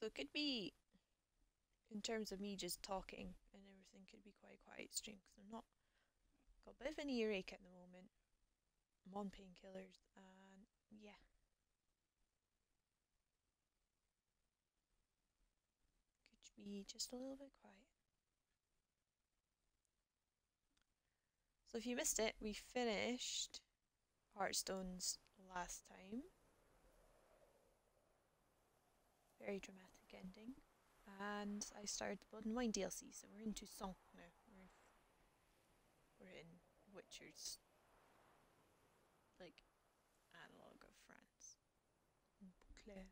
So it could be, in terms of me just talking and everything, could be quite a quiet stream because I'm not got a bit of an earache at the moment. I'm on painkillers and yeah, could be just a little bit quiet. So if you missed it, we finished Hearthstone's last time. Very dramatic ending. And I started the Blood and Wine DLC, so we're in Toussaint now. We're in Witcher's, like, analog of France. In Beauclair.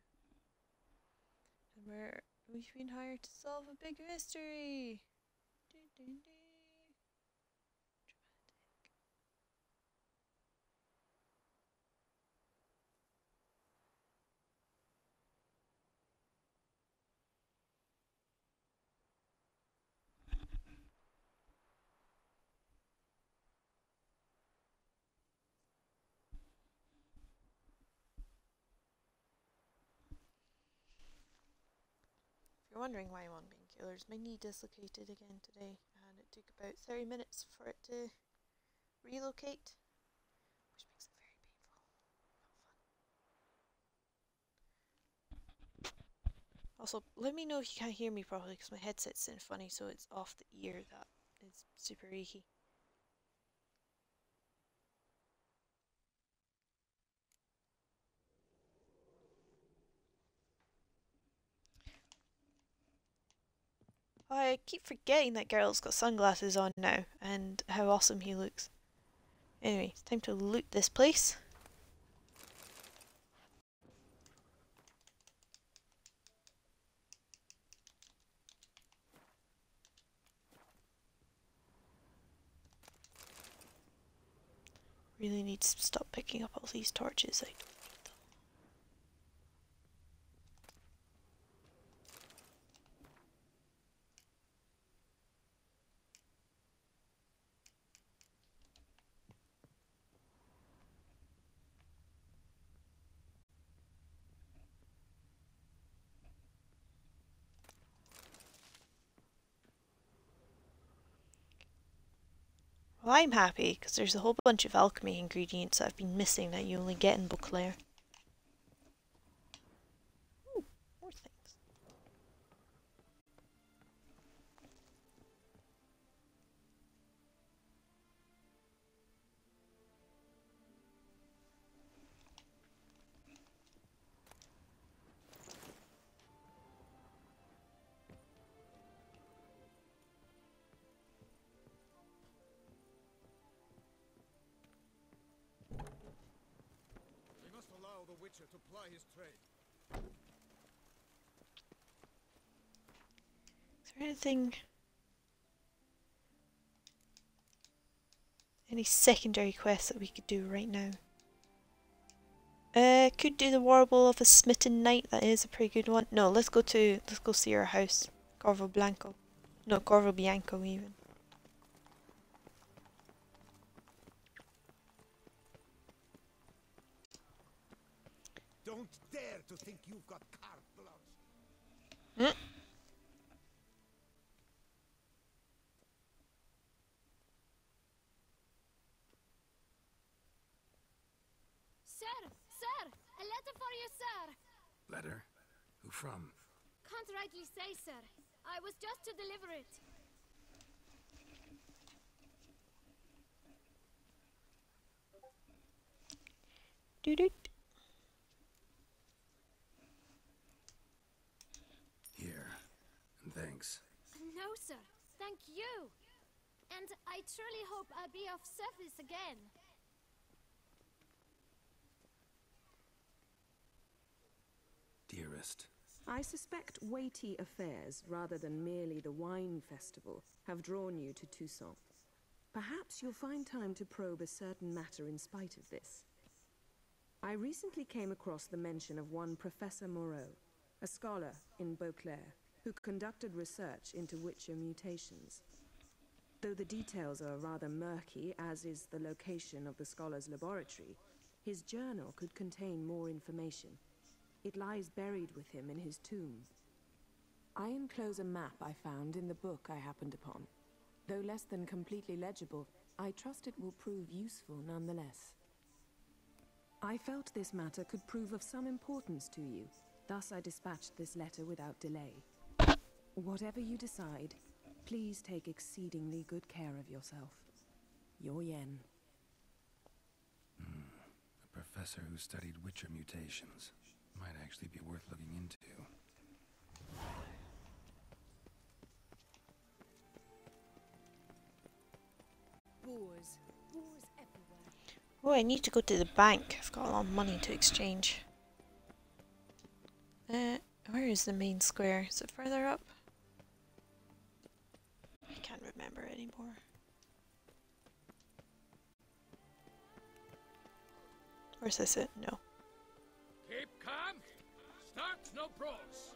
And we've been hired to solve a big mystery! Dun, dun, dun. If you're wondering why I'm on painkillers, my knee dislocated again today, and it took about 30 minutes for it to relocate, which makes it very painful. Not fun. Also, let me know if you can't hear me properly, because my headset's in funny, so it's off the ear that is super achy. I keep forgetting that Geralt's got sunglasses on now, and how awesome he looks. Anyway, it's time to loot this place. Really need to stop picking up all these torches. I don't need them. Well, I'm happy, because there's a whole bunch of alchemy ingredients that I've been missing that you only get in Beauclair. Ooh, more things. We must allow the Witcher to ply his trade. Is there anything... any secondary quests that we could do right now? Could do the Warble of a Smitten Knight, that is a pretty good one. No, let's go see our house. Corvo Blanco. No, Corvo Bianco even. Don't dare to think you've got carte blanche. Sir! A letter for you, sir! Letter? Who from? Can't rightly say, sir. I was just to deliver it. Doo-doo. Here. And thanks. No, sir. Thank you. And I truly hope I'll be of service again. Dearest. I suspect weighty affairs, rather than merely the wine festival, have drawn you to Toussaint. Perhaps you'll find time to probe a certain matter in spite of this. I recently came across the mention of one Professor Moreau, a scholar in Beauclair, who conducted research into Witcher mutations. Though the details are rather murky, as is the location of the scholar's laboratory, his journal could contain more information. It lies buried with him in his tomb. I enclose a map I found in the book I happened upon. Though less than completely legible, I trust it will prove useful nonetheless. I felt this matter could prove of some importance to you, thus I dispatched this letter without delay. Whatever you decide, please take exceedingly good care of yourself. Your Yen. A professor who studied Witcher mutations. Might actually be worth looking into. Boars. Boars everywhere. Oh, I need to go to the bank. I've got a lot of money to exchange. Where is the main square? Is it further up? I can't remember anymore. Or is this it? No. Keep calm. Start no brawls.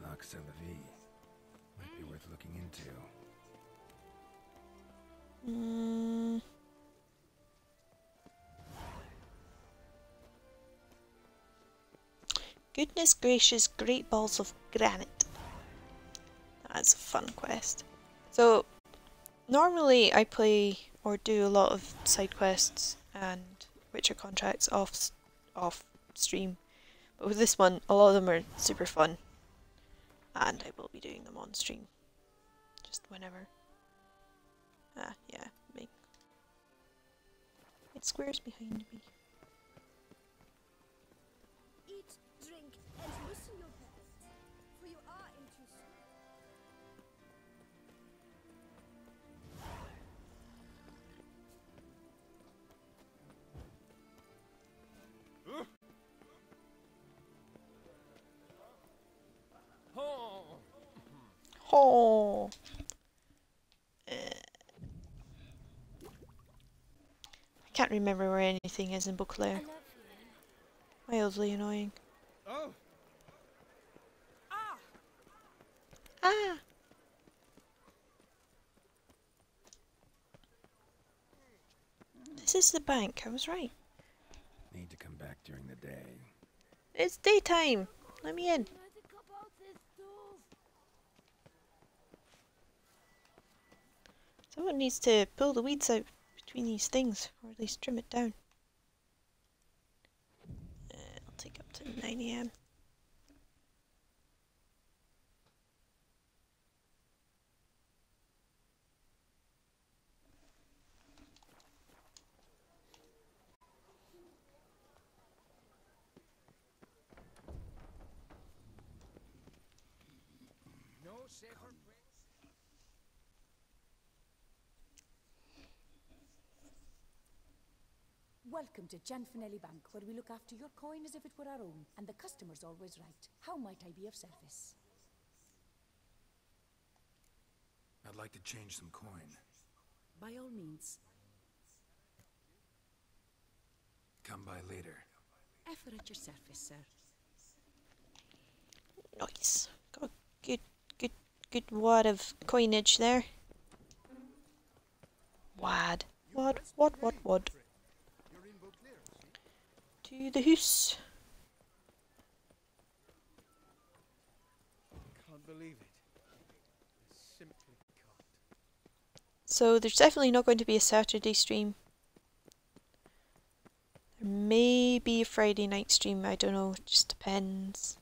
Lox Vie. Might be worth looking into. Goodness gracious, great balls of granite. That's a fun quest. So, normally I play or do a lot of side quests and Witcher contracts off stream. But with this one, a lot of them are super fun. And I will be doing them on stream. Just whenever. Ah, yeah, me. It squares behind me. Eat, drink, and loosen your belt, for you are in Toussaint. Oh. Oh. I can't remember where anything is in Beauclair. Mildly annoying. Oh. Ah! This is the bank, I was right. Need to come back during the day. It's daytime! Let me in. Someone needs to pull the weeds out between these things, or at least trim it down. I'll take up to 9 AM. No safer place. Welcome to Gianfinelli Bank, where we look after your coin as if it were our own, and the customer's always right. How might I be of service? I'd like to change some coin. By all means. Come by later. Ever at your service, sir. Nice. Got a good wad of coinage there. Wad. Wad. You're in Beauclair, To the house. Can't believe it. I simply can't. So there's definitely not going to be a Saturday stream. There may be a Friday night stream, I don't know, it just depends.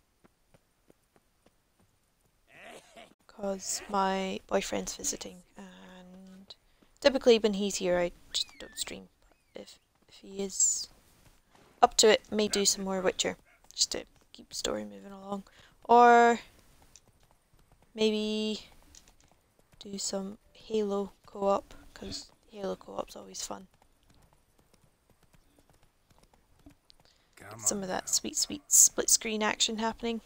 Because my boyfriend's visiting, and typically when he's here I just don't stream. But if he is up to it, may do some more Witcher, just to keep the story moving along. Or maybe do some Halo co-op, because Halo co-op's always fun. Some of that sweet split screen action happening.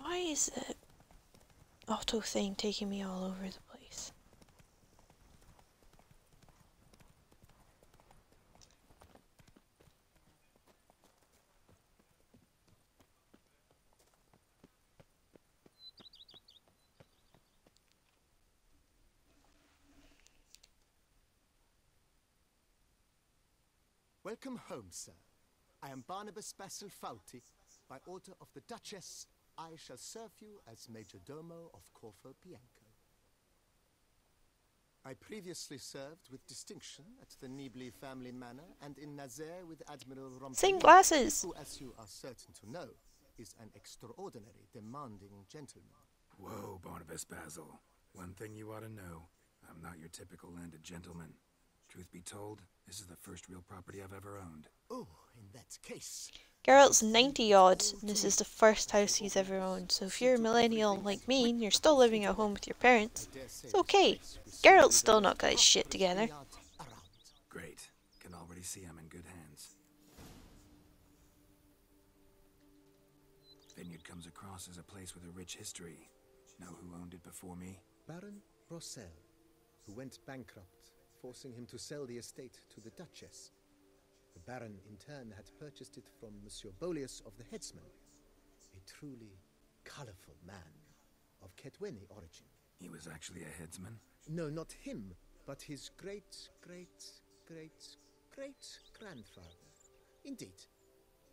Why is it? Auto thing taking me all over the place. Welcome home, sir. I am Barnabas Basil Fawlty. By order of the Duchess, I shall serve you as Major Domo of Corvo Bianco. I previously served with distinction at the Nibli family manor and in Nazaire with Admiral Same Rompelin, glasses. who, as you are certain to know, is an extraordinary, demanding gentleman. Whoa, Barnabas Basil. One thing you ought to know. I'm not your typical landed gentleman. Truth be told, this is the first real property I've ever owned. Oh, in that case... Geralt's 90 odd, and this is the first house he's ever owned, so if you're a millennial like me and you're still living at home with your parents, it's okay. Geralt's still not got his shit together. Great. Can already see I'm in good hands. Vineyard comes across as a place with a rich history. Know who owned it before me? Baron Rossel, who went bankrupt, forcing him to sell the estate to the Duchess. The Baron, in turn, had purchased it from Monsieur Bolius of the Headsman, a truly colourful man of Ketweni origin. He was actually a headsman? No, not him, but his great-grandfather. Indeed.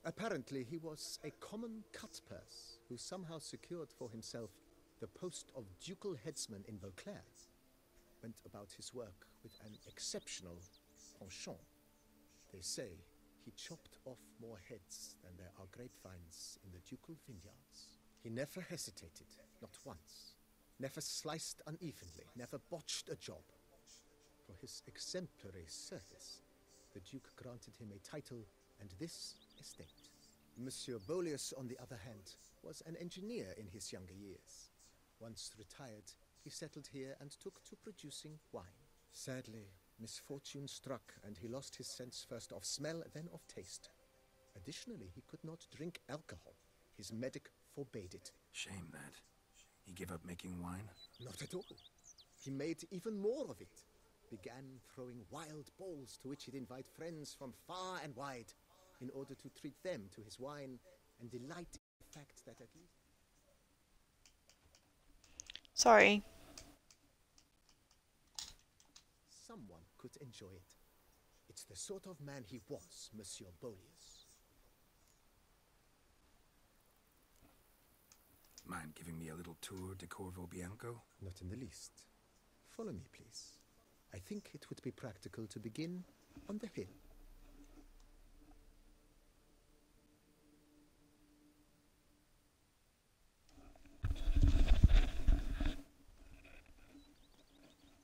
Apparently, he was a common cut-purse who somehow secured for himself the post of ducal headsman in Beauclair. Went about his work with an exceptional penchant. They say he chopped off more heads than there are grapevines in the ducal vineyards. He never hesitated, not once. Never sliced unevenly, never botched a job. For his exemplary service, the Duke granted him a title and this estate. Monsieur Bolius, on the other hand, was an engineer in his younger years. Once retired, he settled here and took to producing wine. Sadly, misfortune struck, and he lost his sense first of smell, then of taste. Additionally, he could not drink alcohol. His medic forbade it. Shame that. He gave up making wine? Not at all. He made even more of it. Began throwing wild balls to which he'd invite friends from far and wide in order to treat them to his wine and delight in the fact that at least... Sorry. someone could enjoy it. It's the sort of man he was, Monsieur Bolius. Mind giving me a little tour de Corvo Bianco? Not in the least. Follow me, please. I think it would be practical to begin on the hill.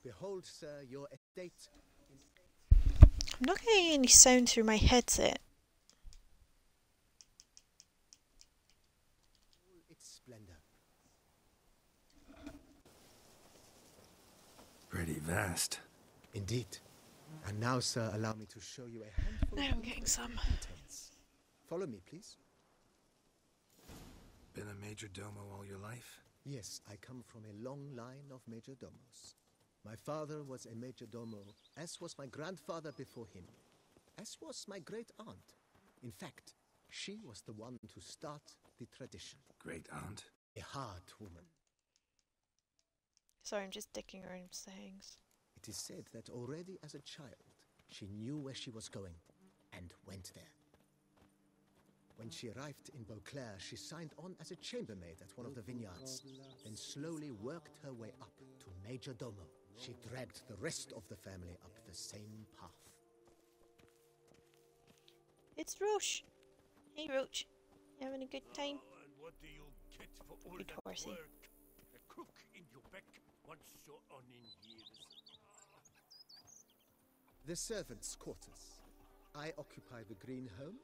Behold, sir, your estate. I'm not getting any sound through my headset. Its splendor. Pretty vast. Indeed. And now, sir, allow me to show you a handful Now of I'm getting some. details. Follow me, please. Been a major domo all your life? Yes, I come from a long line of major domos. My father was a major domo, as was my grandfather before him, as was my great-aunt. In fact, she was the one to start the tradition. Great-aunt? A hard woman. Sorry, I'm just dicking around sayings. It is said that already as a child, she knew where she was going, and went there. When she arrived in Beauclair, she signed on as a chambermaid at one of the vineyards, then slowly worked her way up to major domo. She dragged the rest of the family up the same path. It's Roche. Hey, Roach. You having a good time? And what do you get for all Good that horsey. work? A crook in your back once you're on in years. The servants' quarters. I occupy the green home.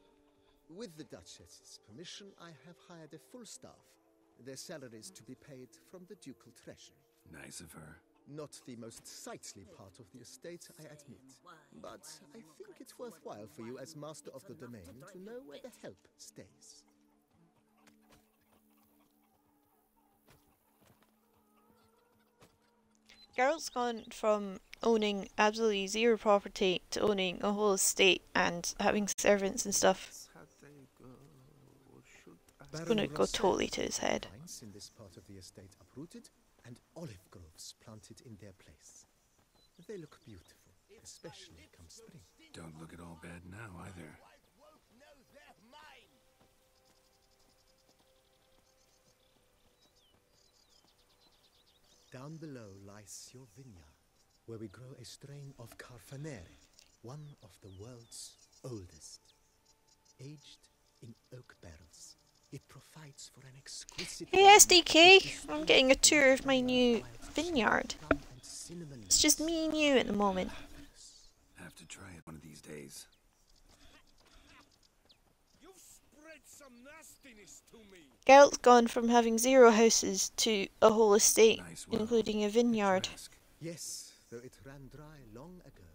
With the Duchess's permission, I have hired a full staff. Their salaries to be paid from the ducal treasury. Nice of her. Not the most sightly part of the estate, I admit. But I think it's worthwhile for you as master of the domain to know where the help stays. Geralt's gone from owning absolutely zero property to owning a whole estate and having servants and stuff. It's gonna go totally to his head. Vines in this part of the estate uprooted and olive groves planted in their place. They look beautiful, especially come spring. Don't look at all bad now either. Down below lies your vineyard, where we grow a strain of Carfanere, one of the world's oldest. Aged in oak barrels, it provides for an exquisite... Hey SDK! I'm getting a tour of my new vineyard. It's just me and you at the moment. Have to try it one of these days. You've spread some nastiness to me. Geralt's gone from having 0 houses to a whole estate, Nice well. including a vineyard. Picturesque. Yes, though it ran dry long ago.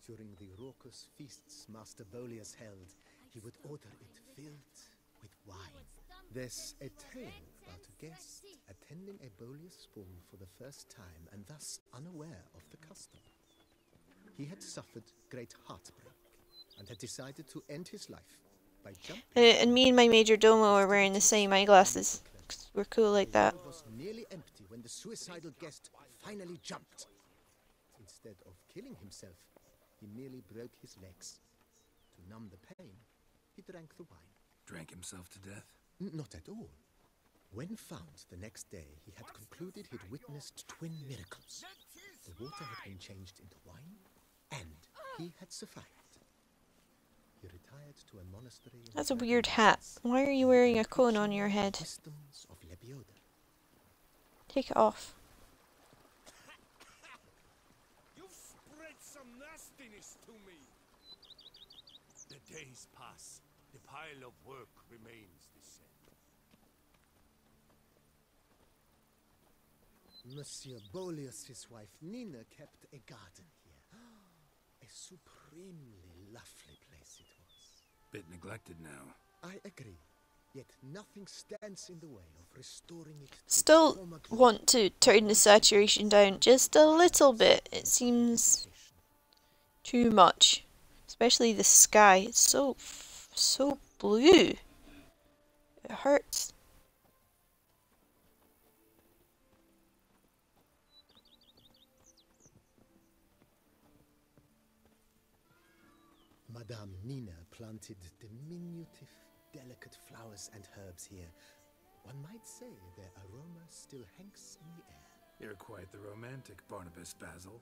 During the raucous feasts Master Bolius held, he would order it filled with wine. There's a tale about a guest attending a Bolius ball for the first time and thus unaware of the custom. He had suffered great heartbreak and had decided to end his life by jumping... And me and my major domo are wearing the same eyeglasses. 'Cause we're cool like that. The was nearly empty when the suicidal guest finally jumped. Instead of killing himself, he merely broke his legs. To numb the pain, he drank the wine. Drank himself to death? Not at all. When found the next day, he had concluded he'd witnessed twin miracles. The water had been changed into wine, and he had survived. He retired to a monastery. That's a weird hat. Why are you wearing a cone on your head? Wisdoms of Lebioda. Take it off. You've spread some nastiness to me. The days pass. The pile of work remains the same. Monsieur Bolius' wife Nina kept a garden here. A supremely lovely place it was. Bit neglected now. I agree. Yet nothing stands in the way of restoring it to its Still former glory. want to turn the saturation down just a little bit. It seems too much. Especially the sky. It's so blue. It hurts. Madame Nina planted diminutive, delicate flowers and herbs here. One might say their aroma still hangs in the air. You're quite the romantic, Barnabas Basil.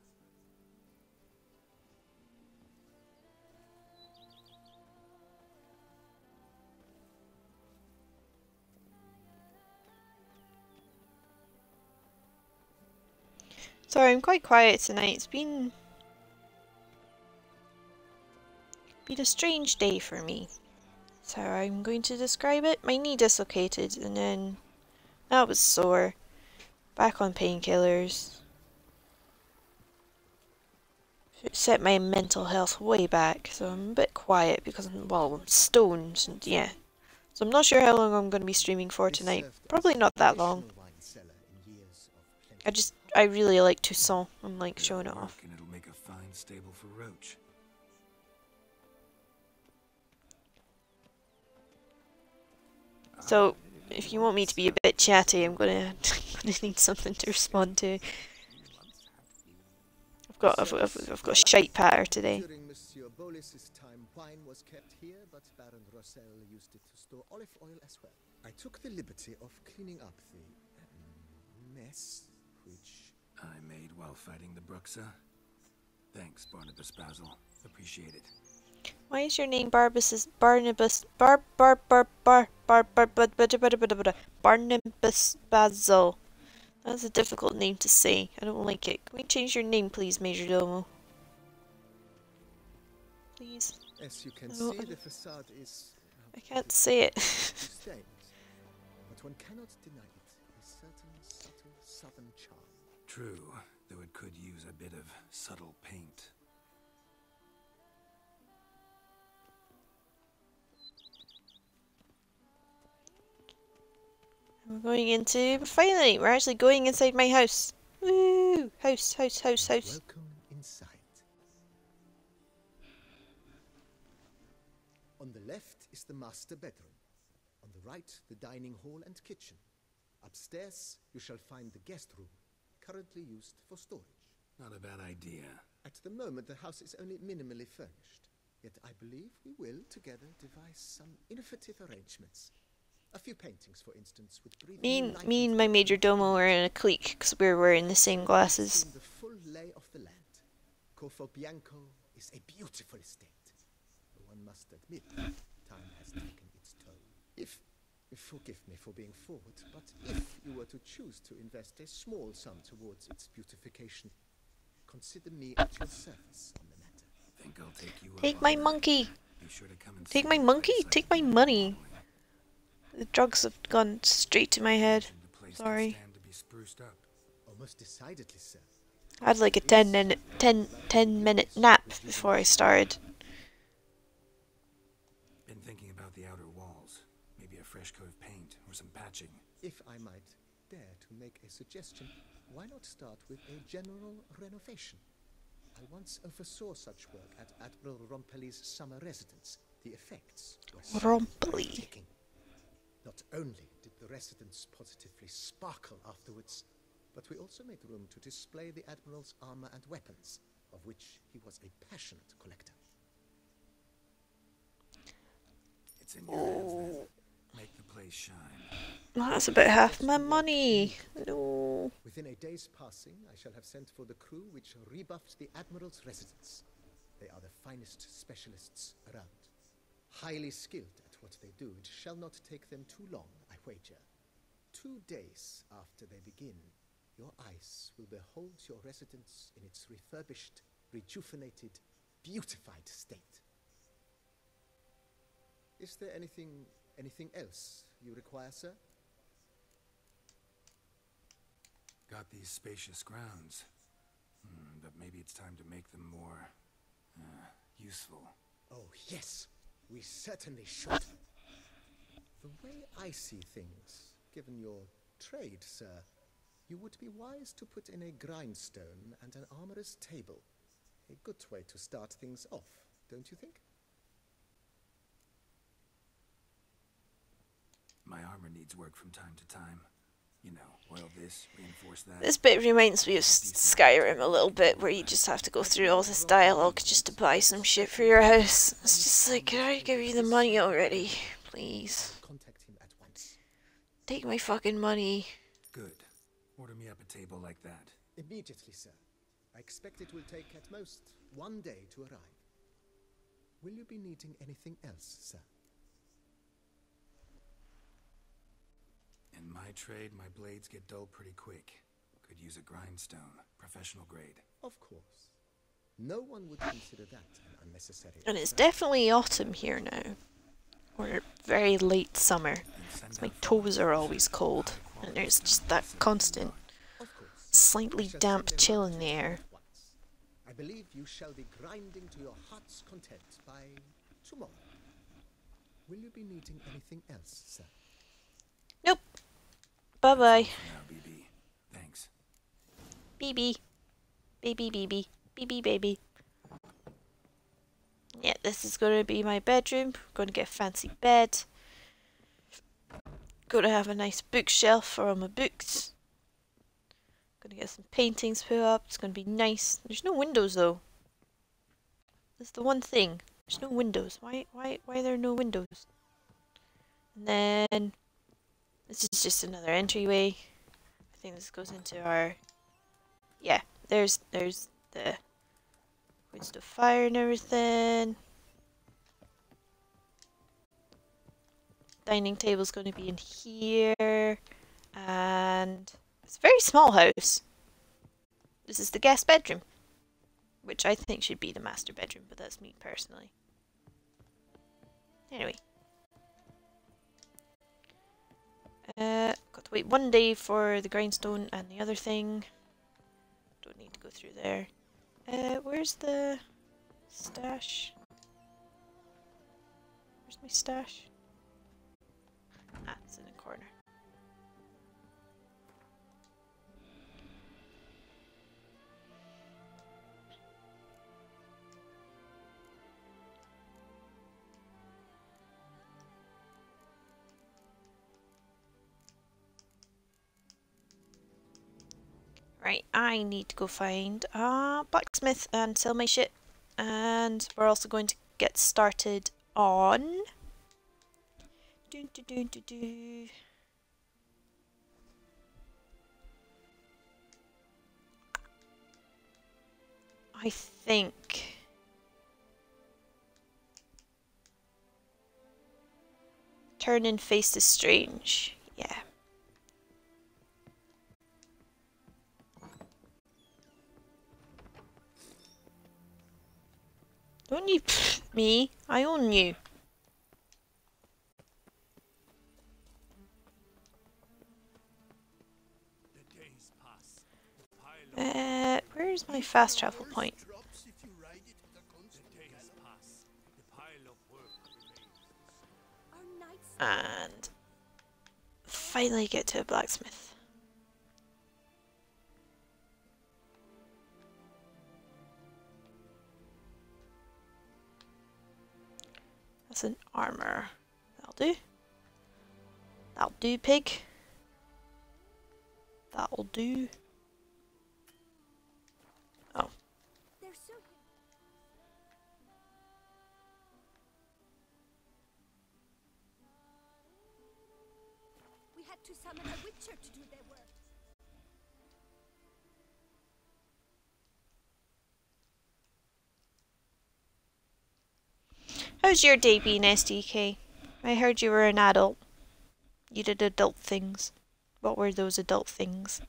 Sorry, I'm quite quiet tonight. It's been a strange day for me. So I'm going to describe it. My knee dislocated and then that was sore. Back on painkillers. It set my mental health way back, so I'm a bit quiet because I'm stoned and yeah. So I'm not sure how long I'm going to be streaming for tonight. Probably not that long. I really like Toussaint. I'm like showing it off. And it'll make a fine stable for Roach. So, if you want me to be a bit chatty, I'm gonna need something to respond to. I've got shite patter today. During Monsieur Bolis's time, wine was kept here, but Baron Rossel used it to store olive oil as well. I took the liberty of cleaning up the mess, which I made while fighting the Bruxa. Thanks, Barnabas Basil. Appreciate it. Why is your name Barnabas Basil? That's a difficult name to say. I don't like it. Can we change your name, please, Majordomo? Please. as you can Oh, see, the facade is I can't say it. stained, but one cannot deny it. A certain subtle southern charm. True, though it could use a bit of subtle paint. We're going into... Finally, we're actually going inside my house. Woo! Woo! House, house, house, house. Welcome inside. On the left is the master bedroom. On the right, the dining hall and kitchen. Upstairs, you shall find the guest room, currently used for storage. Not a bad idea. At the moment, the house is only minimally furnished. Yet I believe we will, together, devise some innovative arrangements. A few paintings, for instance, with breathing Me and my major domo are in a clique because we're wearing the same glasses. The full lay of the land. Corfo Bianco is a beautiful estate. One must admit, time has taken its toll. Forgive me for being forward, but if you were to choose to invest a small sum towards its beautification, consider me at your service on the matter. Think I'll take you up Take on my that. monkey. Be sure to come and Take see my the monkey. place I Take my keep money. modeling. The drugs have gone straight to my head. Imagine the place Sorry. could stand to be spruced up. Almost decidedly, sir. I had like a 10-minute nap before I started. Been thinking about the outer walls. Maybe a fresh coat of paint or some patching. If I might dare to make a suggestion, why not start with a general renovation? I once oversaw such work at Admiral Rompelli's summer residence. The effects were Rompelli. breathtaking. Not only did the residence positively sparkle afterwards, but we also made room to display the Admiral's armor and weapons, of which he was a passionate collector. It's in your hands then. Make the place shine. That's about half my money. No. Within a day's passing, I shall have sent for the crew which rebuffed the Admiral's residence. They are the finest specialists around. Highly skilled at what they do, it shall not take them too long, I wager. 2 days after they begin, your eyes will behold your residence in its refurbished, rejuvenated, beautified state. Is there anything else you require, sir? Got these spacious grounds. But maybe it's time to make them more useful. Oh, yes. We certainly should. The way I see things, given your trade, sir, you would be wise to put in a grindstone and an armorer's table. A good way to start things off, don't you think? My armor needs work from time to time. You know, oil this, reinforce that. This bit reminds me of Skyrim a little bit, where you just have to go through all this dialogue just to buy some shit for your house. It's just like, can I give you the money already? Please. Contact him at once. Take my fucking money. Good. Order me up a table like that. Immediately, sir. I expect it will take at most 1 day to arrive. Will you be needing anything else, sir? In my trade, my blades get dull pretty quick. Could use a grindstone, professional grade. Of course. No one would consider that an unnecessary... And it's definitely autumn here now. Or very late summer. So my toes are always cold. And there's just that constant, slightly damp chill in the air. I believe you shall be grinding to your heart's content by tomorrow. Will you be needing anything else, sir? Nope. Bye-bye. Now, BB. Thanks. BB. Baby, BB. BB, baby. Yeah, this is going to be my bedroom. Going to get a fancy bed. Going to have a nice bookshelf for all my books. Going to get some paintings put up. It's going to be nice. There's no windows though. That's the one thing. There's no windows. Why are there no windows? And then this is just another entryway. I think this goes into our... Yeah, there's the waste of fire and everything. Dining table's going to be in here. And it's a very small house. This is the guest bedroom, which I think should be the master bedroom, but that's me personally. Anyway. Got to wait 1 day for the grindstone and the other thing. Don't need to go through there. Where's the stash? Where's my stash? Ah, it's in the corner. Right, I need to go find a blacksmith and sell my shit. And we're also going to get started on... I think... Turn and face the strange. Yeah. Don't you me? I own you. Where's my fast travel point? And finally get to a blacksmith. That's an armor. That'll do. That'll do, pig. That'll do. Oh. We had to summon a witcher to do their work. How's your day been, SDK? I heard you were an adult. You did adult things. What were those adult things?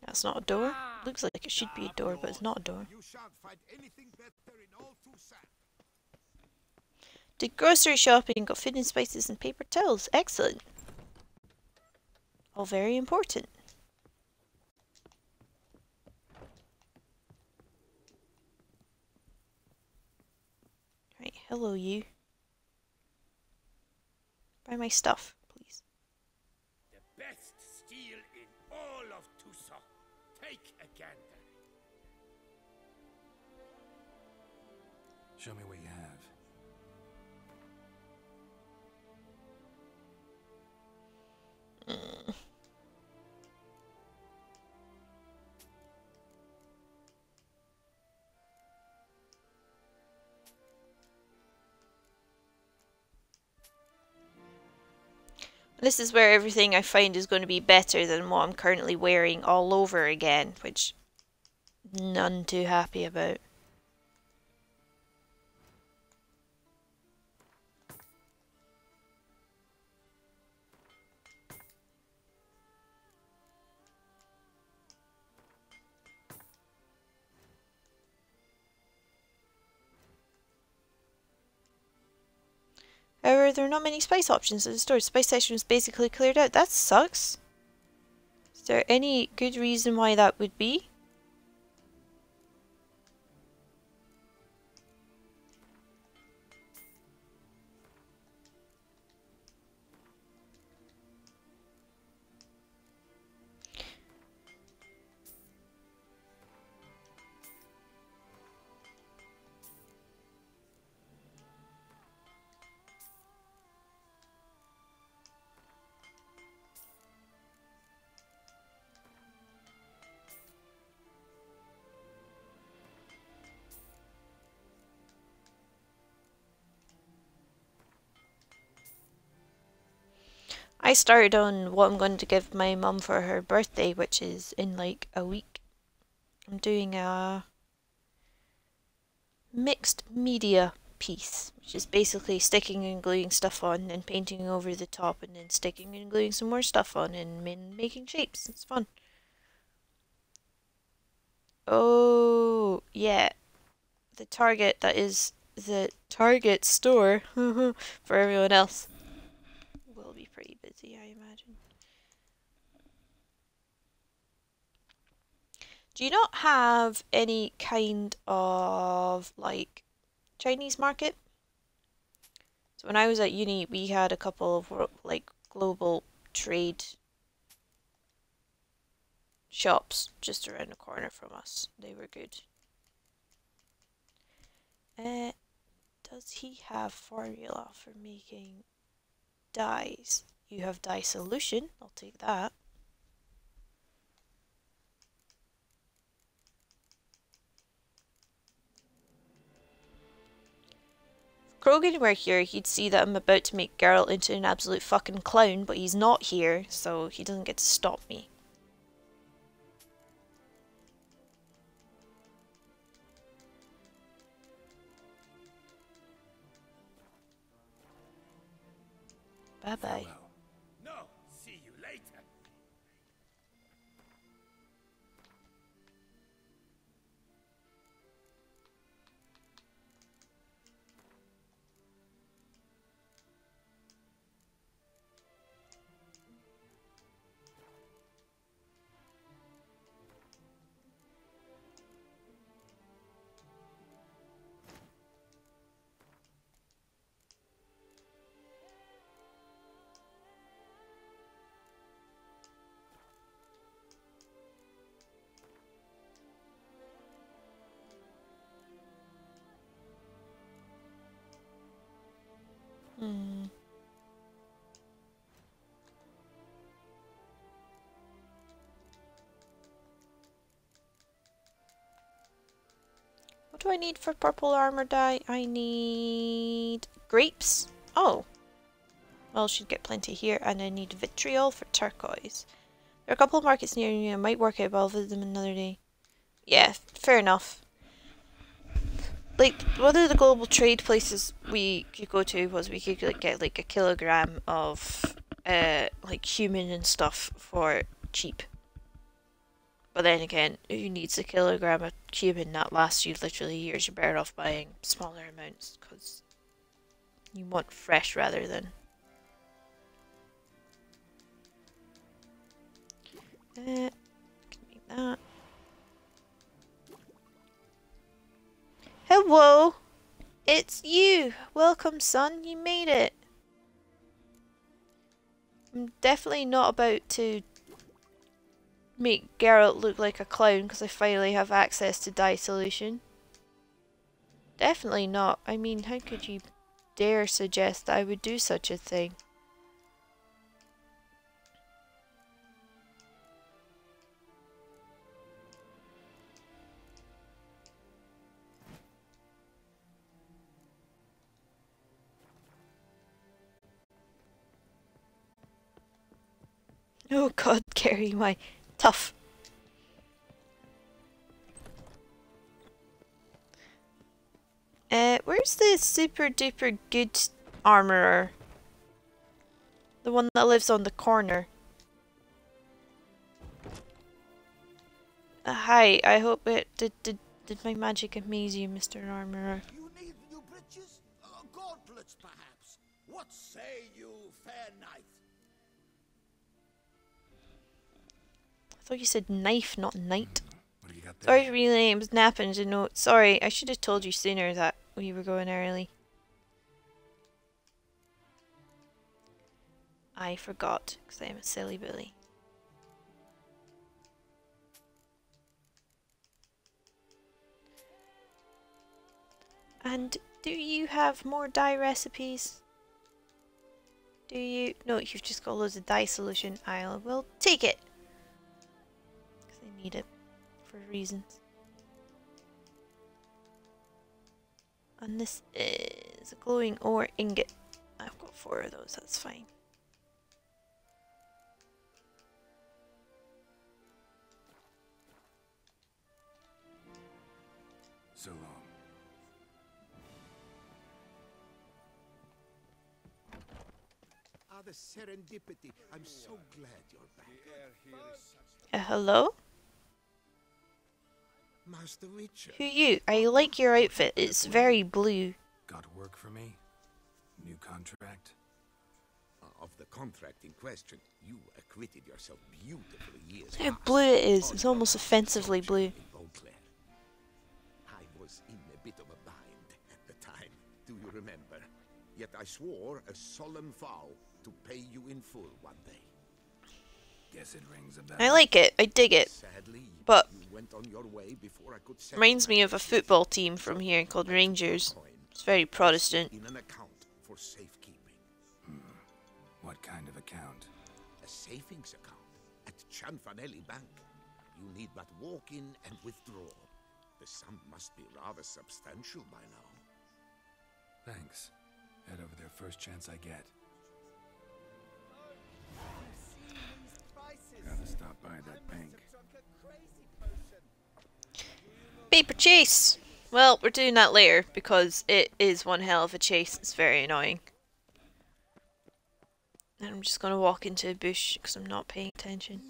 That's not a door. Looks like it should be a door, but it's not a door. You shan't find anything better in all Toussaint. Did grocery shopping, got food and spices and paper towels. Excellent. All very important. Right, hello you. Buy my stuff, please. The best steel in all of Toussaint. Take a gander. Show me what you have. This is where everything I find is going to be better than what I'm currently wearing all over again, which none too happy about. However, there are not many spice options at the store. Spice section is basically cleared out. That sucks. Is there any good reason why that would be? I started on what I'm going to give my mum for her birthday, which is in like a week. I'm doing a mixed media piece, which is basically sticking and gluing stuff on and painting over the top and then sticking and gluing some more stuff on and making shapes. It's fun. Oh, yeah. The Target that is the Target store for everyone else will be pretty busy, I imagine. Do you not have any kind of, like, Chinese market. So when I was at uni, we had a couple of like global trade shops just around the corner from us. They were good. Does he have formula for making dyes? You have dye solution. I'll take that. If Krogan were here, he'd see that I'm about to make Geralt into an absolute fucking clown, but he's not here, so he doesn't get to stop me. Bye-bye. No, see you later. What do I need for purple armor dye? I need grapes. Oh. Well, should get plenty here. And I need vitriol for turquoise. There are a couple of markets near me. I might work out, but I'll visit them another day. Yeah, fair enough. Like, one of the global trade places we could go to was we could like, get like a kilogram of like human and stuff for cheap. But then again, who needs a kilogram of human that lasts you literally years? You're better off buying smaller amounts because you want fresh rather than. Can make that. Hello! It's you! Welcome, son. You made it. I'm definitely not about to make Geralt look like a clown because I finally have access to dye solution. Definitely not. I mean, how could you dare suggest that I would do such a thing? Oh god, Gary, my tough. Where's the super duper good armorer? The one that lives on the corner. Hi, I hope it did my magic amaze you, Mr. Armorer. You need new bridges? Gauntlets, perhaps? What say you, fair knight? I thought you said knife, not knight. What do you got there? Sorry for being late, I was napping, didn't know. Sorry, I should have told you sooner that we were going early. I forgot, because I am a silly Billy. And do you have more dye recipes? Do you? No, you've just got loads of dye solution. I will take it. Because I need it for reasons. And this is a glowing ore ingot. I've got 4 of those, that's fine. So long. Ah, the serendipity. I'm so glad you're back. Hello? Master Witcher. Who you? I like your outfit. It's very blue. Got work for me? New contract? Of the contract in question, you acquitted yourself beautifully years How past. blue it is. It's almost offensively blue. In Beauclair. I was in a bit of a bind at the time. remember. Yet I swore a solemn vow to pay you in full one day. Guess it rings a bell. I like it. I dig it. Sadly, But you went on your way before I could settle reminds me of a matters. football team from here called Rangers. Coin It's very Protestant. in an account for safekeeping. What kind of account? A savings account at Cianfanelli Bank. You need but walk in and withdraw. The sum must be rather substantial by now. Thanks. Head over there first chance I get. Gotta stop by that bank. Paper chase! Well, we're doing that later because it is one hell of a chase. It's very annoying. And I'm just gonna walk into a bush because I'm not paying attention.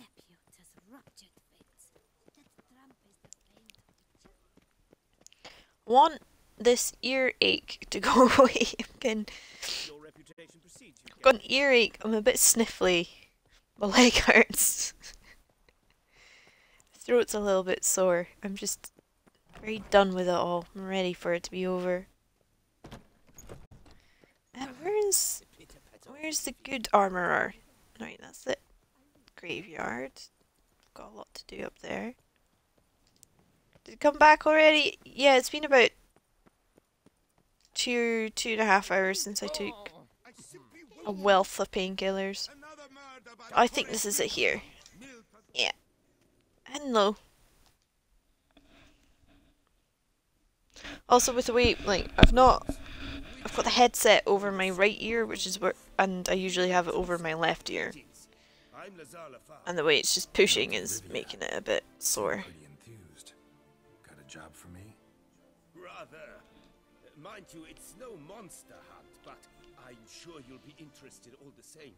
Want this earache to go away. I'm I've got an earache. I'm a bit sniffly. My leg hurts. Throat's a little bit sore. I'm just very done with it all. I'm ready for it to be over. Where's the good armorer? Right, that's it. Graveyard. Got a lot to do up there. Did it come back already? Yeah, it's been about two and a half hours since I took a wealth of painkillers. I think this is it here. Yeah. Hello. Also, with the way, like, I've got the headset over my right ear, which is where, and I usually have it over my left ear. And the way it's just pushing is making it a bit sore. Pretty enthused. Got a job for me? Rather. Mind you, it's no monster hunt, but I'm sure you'll be interested all the same.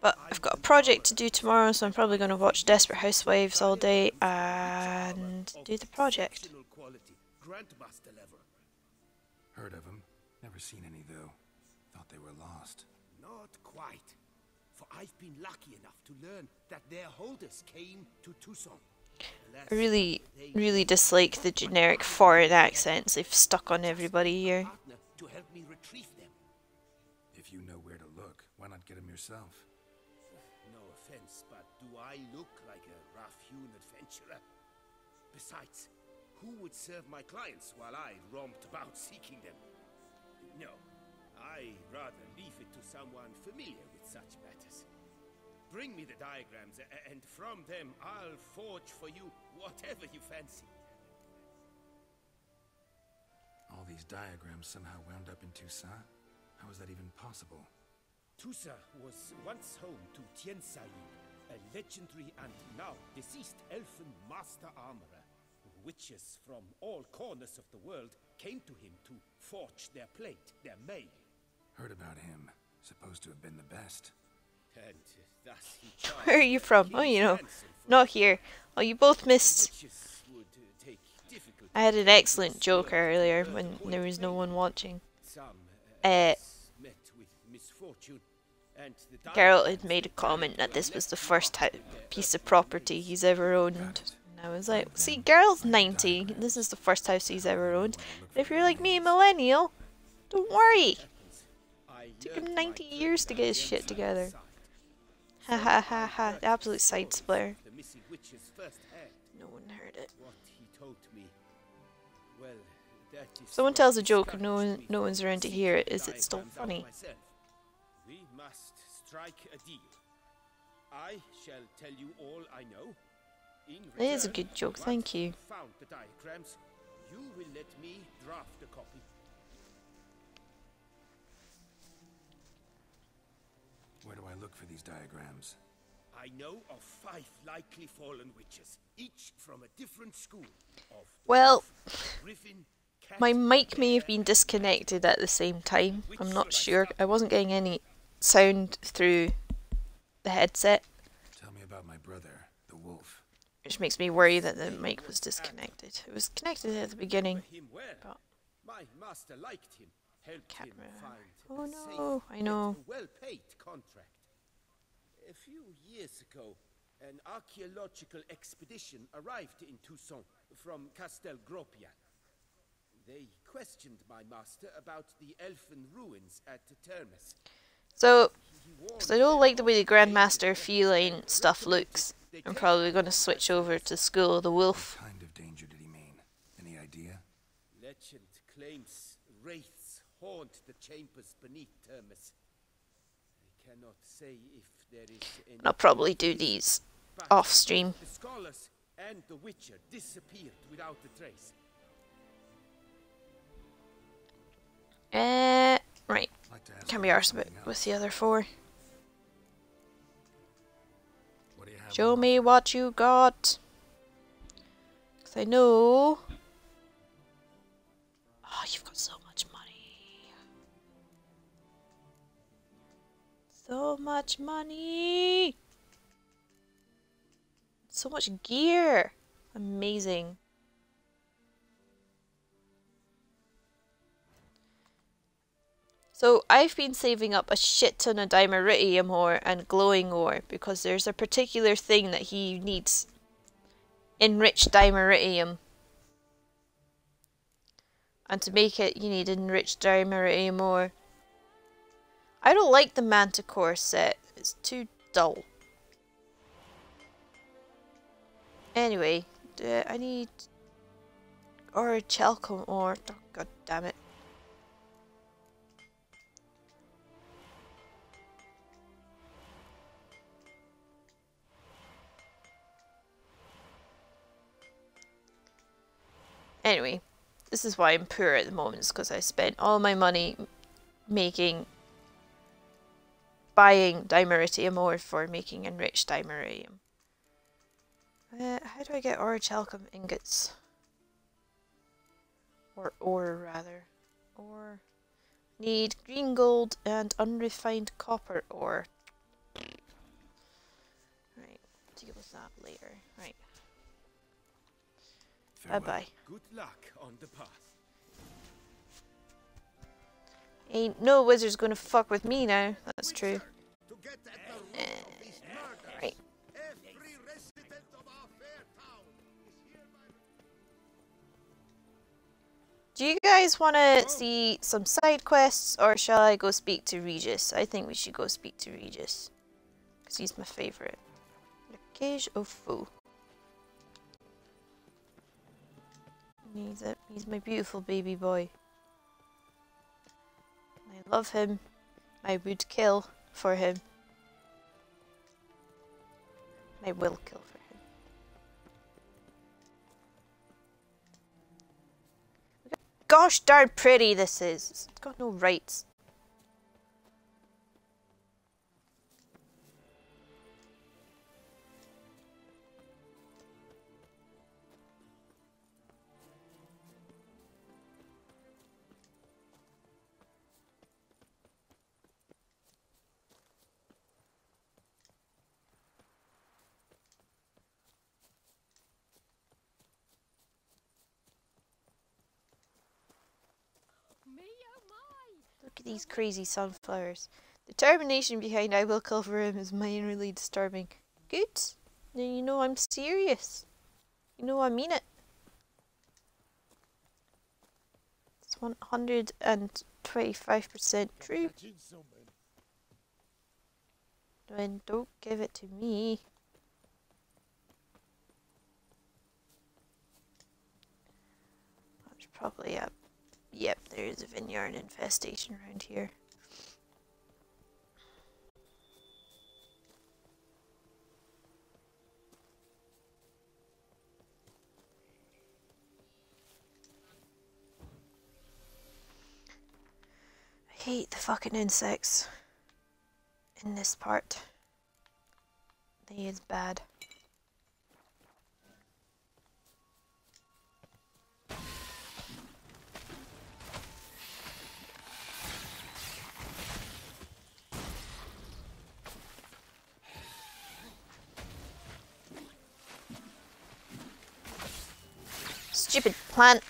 But I've got a project to do tomorrow, so I'm probably going to watch Desperate Housewives all day and do the project. Heard of them. Never seen any though. Thought they were lost. Not quite. For I've been lucky enough to learn that their holders came to Toussaint. I really dislike the generic foreign accents they've stuck on everybody here. To help me retrieve them. If you know where to look, why not get them yourself? No offense, but do I look like a rough-hewn adventurer? Besides, who would serve my clients while I romped about seeking them? No, I'd rather leave it to someone familiar with such matters. Bring me the diagrams, and from them I'll forge for you whatever you fancy. All these diagrams somehow wound up in Toussaint? How is that even possible? Toussaint was once home to Toussaint, a legendary and now deceased elfin master armorer. Witches from all corners of the world came to him to forge their plate, their mail. Heard about him. Supposed to have been the best. And thus he Where are you from? Oh, you know, not here. Oh, you both missed. I had an excellent joke earlier when there was no one watching. Geralt had made a comment that this was the first piece of property he's ever owned. And I was like, see, Geralt's 90. This is the first house he's ever owned. But if you're like me, a millennial, don't worry. It took him 90 years to get his shit together. Ha ha ha ha. Absolute side splitter. No one heard it. If someone tells a joke and no one's around to hear it, is it still funny? We must strike a deal. I shall tell you all I know. It is a good joke, thank you. Found the diagrams. You will let me draft a copy. Where do I look for these diagrams? I know of 5 likely fallen witches, each from a different school of Well, Griffin, Cat, my mic may have been disconnected at the same time. I'm not sure. I wasn't getting any sound through the headset, Tell me about my brother, the wolf. which makes me worry that the mic was disconnected. It was connected at the beginning. him well. But My master liked him, helped him Camera. find Oh a no, safe, I know. yet well-paid contract. A few years ago, an archaeological expedition arrived in Toussaint from Castel Gropia. They questioned my master about the elfin ruins at Termes. So, He warned because I don't like the them way the of Grandmaster danger feline and stuff recommended looks, they I'm take probably the going to ruins switch as over risk. to School of the Wolf. What kind of danger did he mean? Any idea? Legend claims wraiths haunt the chambers beneath Termes. I cannot say if there is any I'll probably truth do to this, these but off stream. both the scholars and the Witcher disappeared without a trace. Right. I'd like to ask Can't you be about arsed something with else. the other 4. What do you have Show on me offer? what you got. Because I know... Oh, you've got so much money. So much money. So much gear. Amazing. So I've been saving up a shit ton of dimeritium ore and glowing ore because there's a particular thing that he needs. Enriched dimeritium. And to make it, you need enriched dimeritium ore. I don't like the Manticore set. It's too dull. Anyway, I need orichalcum ore. Oh, god damn it. Anyway, this is why I'm poor at the moment, because I spent all my money buying dimeritium ore for making enriched dimeritium. How do I get orichalcum ingots? Or ore, rather. Ore. Need green gold and unrefined copper ore. Right, deal with that later. Right. Farewell. Bye-bye. Good luck on the path. Ain't no wizard's gonna fuck with me now. That's true. To get at the root of these murders, Right. every resident of our fair town is hereby... Do you guys want to see some side quests, or shall I go speak to Regis? I think we should go speak to Regis, because he's my favourite. Le Cage of Fou. He's my beautiful baby boy. I love him. I would kill for him. I will kill for him. Gosh darn pretty this is. It's got no rights. Me oh my! Look at these crazy sunflowers. The determination behind I will kill for him is minorly disturbing. Good. Then you know I'm serious. You know I mean it. It's 125% true. Then don't give it to me. There's probably a... Yep, there is a vineyard infestation around here. I hate the fucking insects in this part. They is bad. Stupid plant.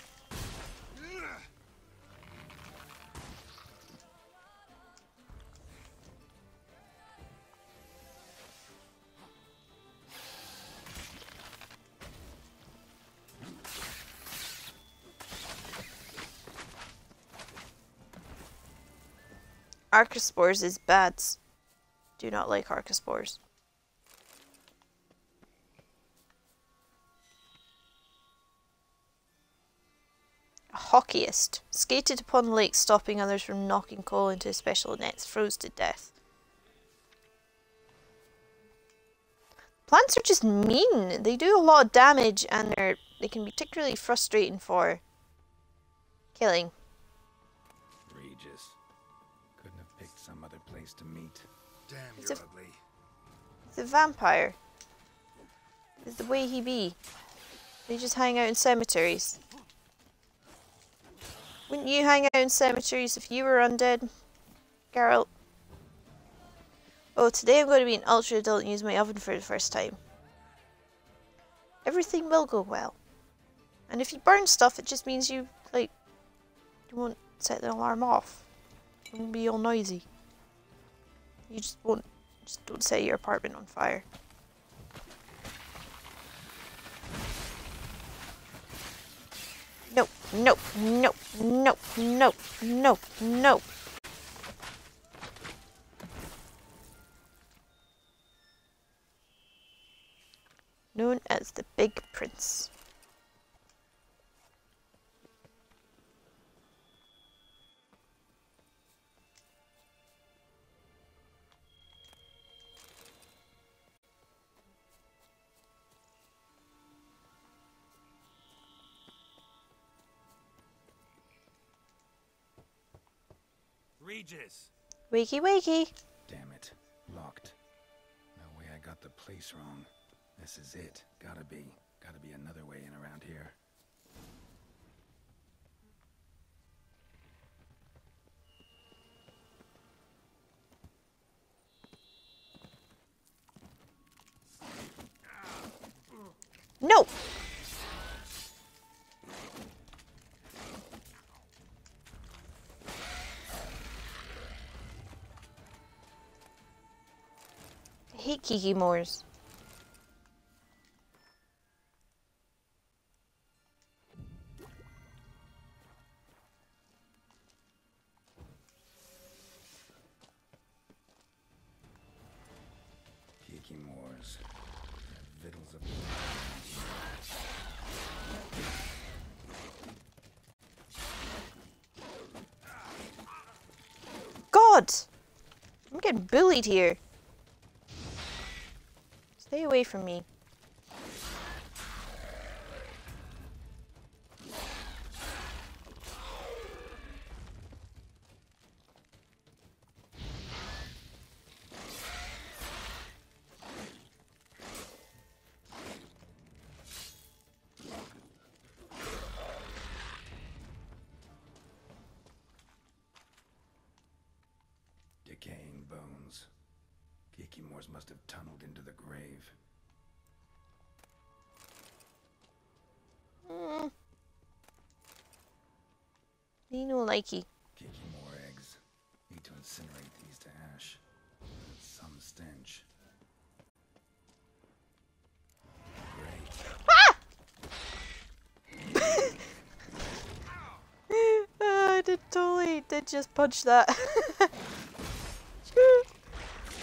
Archospores is bats. Do not like archospores. A hockeyist. Skated upon the lake, stopping others from knocking coal into special nets. Froze to death. Plants are just mean. They do a lot of damage and they can be particularly frustrating for killing. Regis. Couldn't have picked some other place to meet. Damn, He's you're a- ugly. The vampire is the way he be. They just hang out in cemeteries. Wouldn't you hang out in cemeteries if you were undead, Geralt? Oh, today I'm going to be an ultra adult and use my oven for the first time. Everything will go well. And if you burn stuff, it just means you won't set the alarm off. It won't be all noisy. You just don't set your apartment on fire. No, no, no, no, no, no, no. Known as the Big Prince. Regis! Wakey, wakey. Damn it. Locked. No way I got the place wrong. This is it. Gotta be another way in around here. No! I hate Kiki Moors. Kiki Moors. Vittles of... God! I'm getting bullied here. Stay away from me. Decaying bones. Kiki Moors must have tunneled into the grave. Me no likey. Kiki Moor eggs. Need to incinerate these to ash. Some stench. Great. I did just punch that.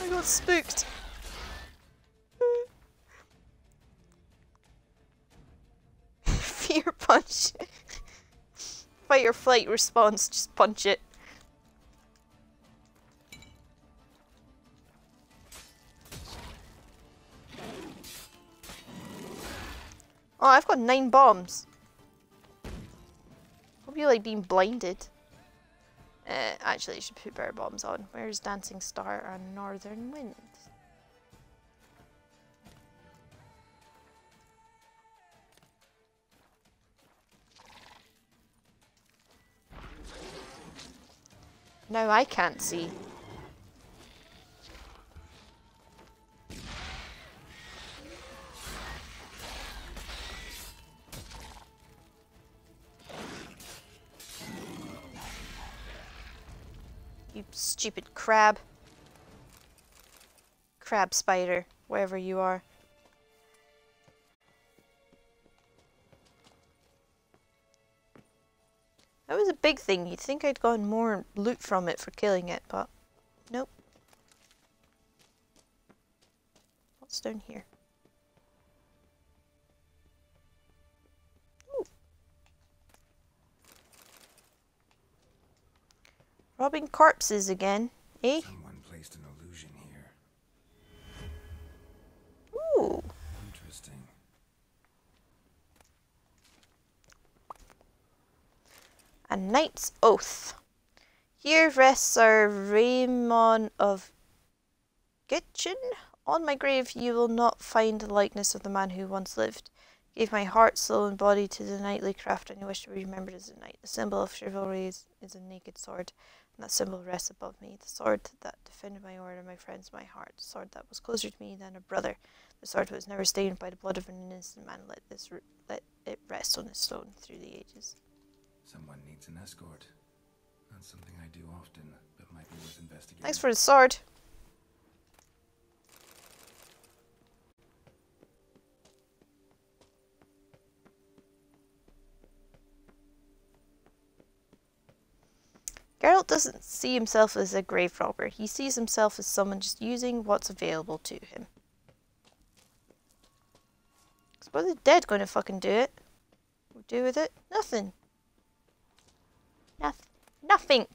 I got spooked. Fear punch. Fight or flight response, just punch it. Oh, I've got 9 bombs. Hope you like being blinded. Actually, I should put better bombs on. Where's Dancing Star and Northern Wind? Now I can't see. You stupid crab. Crab spider, wherever you are. That was a big thing. You'd think I'd gotten more loot from it for killing it, but Nope. What's down here? Ooh. Robbing corpses again, eh? Someone placed an illusion here. Ooh. Interesting. A knight's oath. Here rests Sir Raymond of Gitchen. On my grave you will not find the likeness of the man who once lived. Gave my heart, soul, and body to the knightly craft, and I wish to be remembered as a knight. The symbol of chivalry is a naked sword, and that symbol rests above me. The sword that defended my order, my friends, my heart. The sword that was closer to me than a brother. The sword that was never stained by the blood of an innocent man. Let it rest on a stone through the ages. Someone needs an escort. Not something I do often, but might be worth investigating. Thanks for the sword. Geralt doesn't see himself as a grave robber. He sees himself as someone just using what's available to him. So what are the dead going to fucking do it? What do with it? Nothing. Nothing.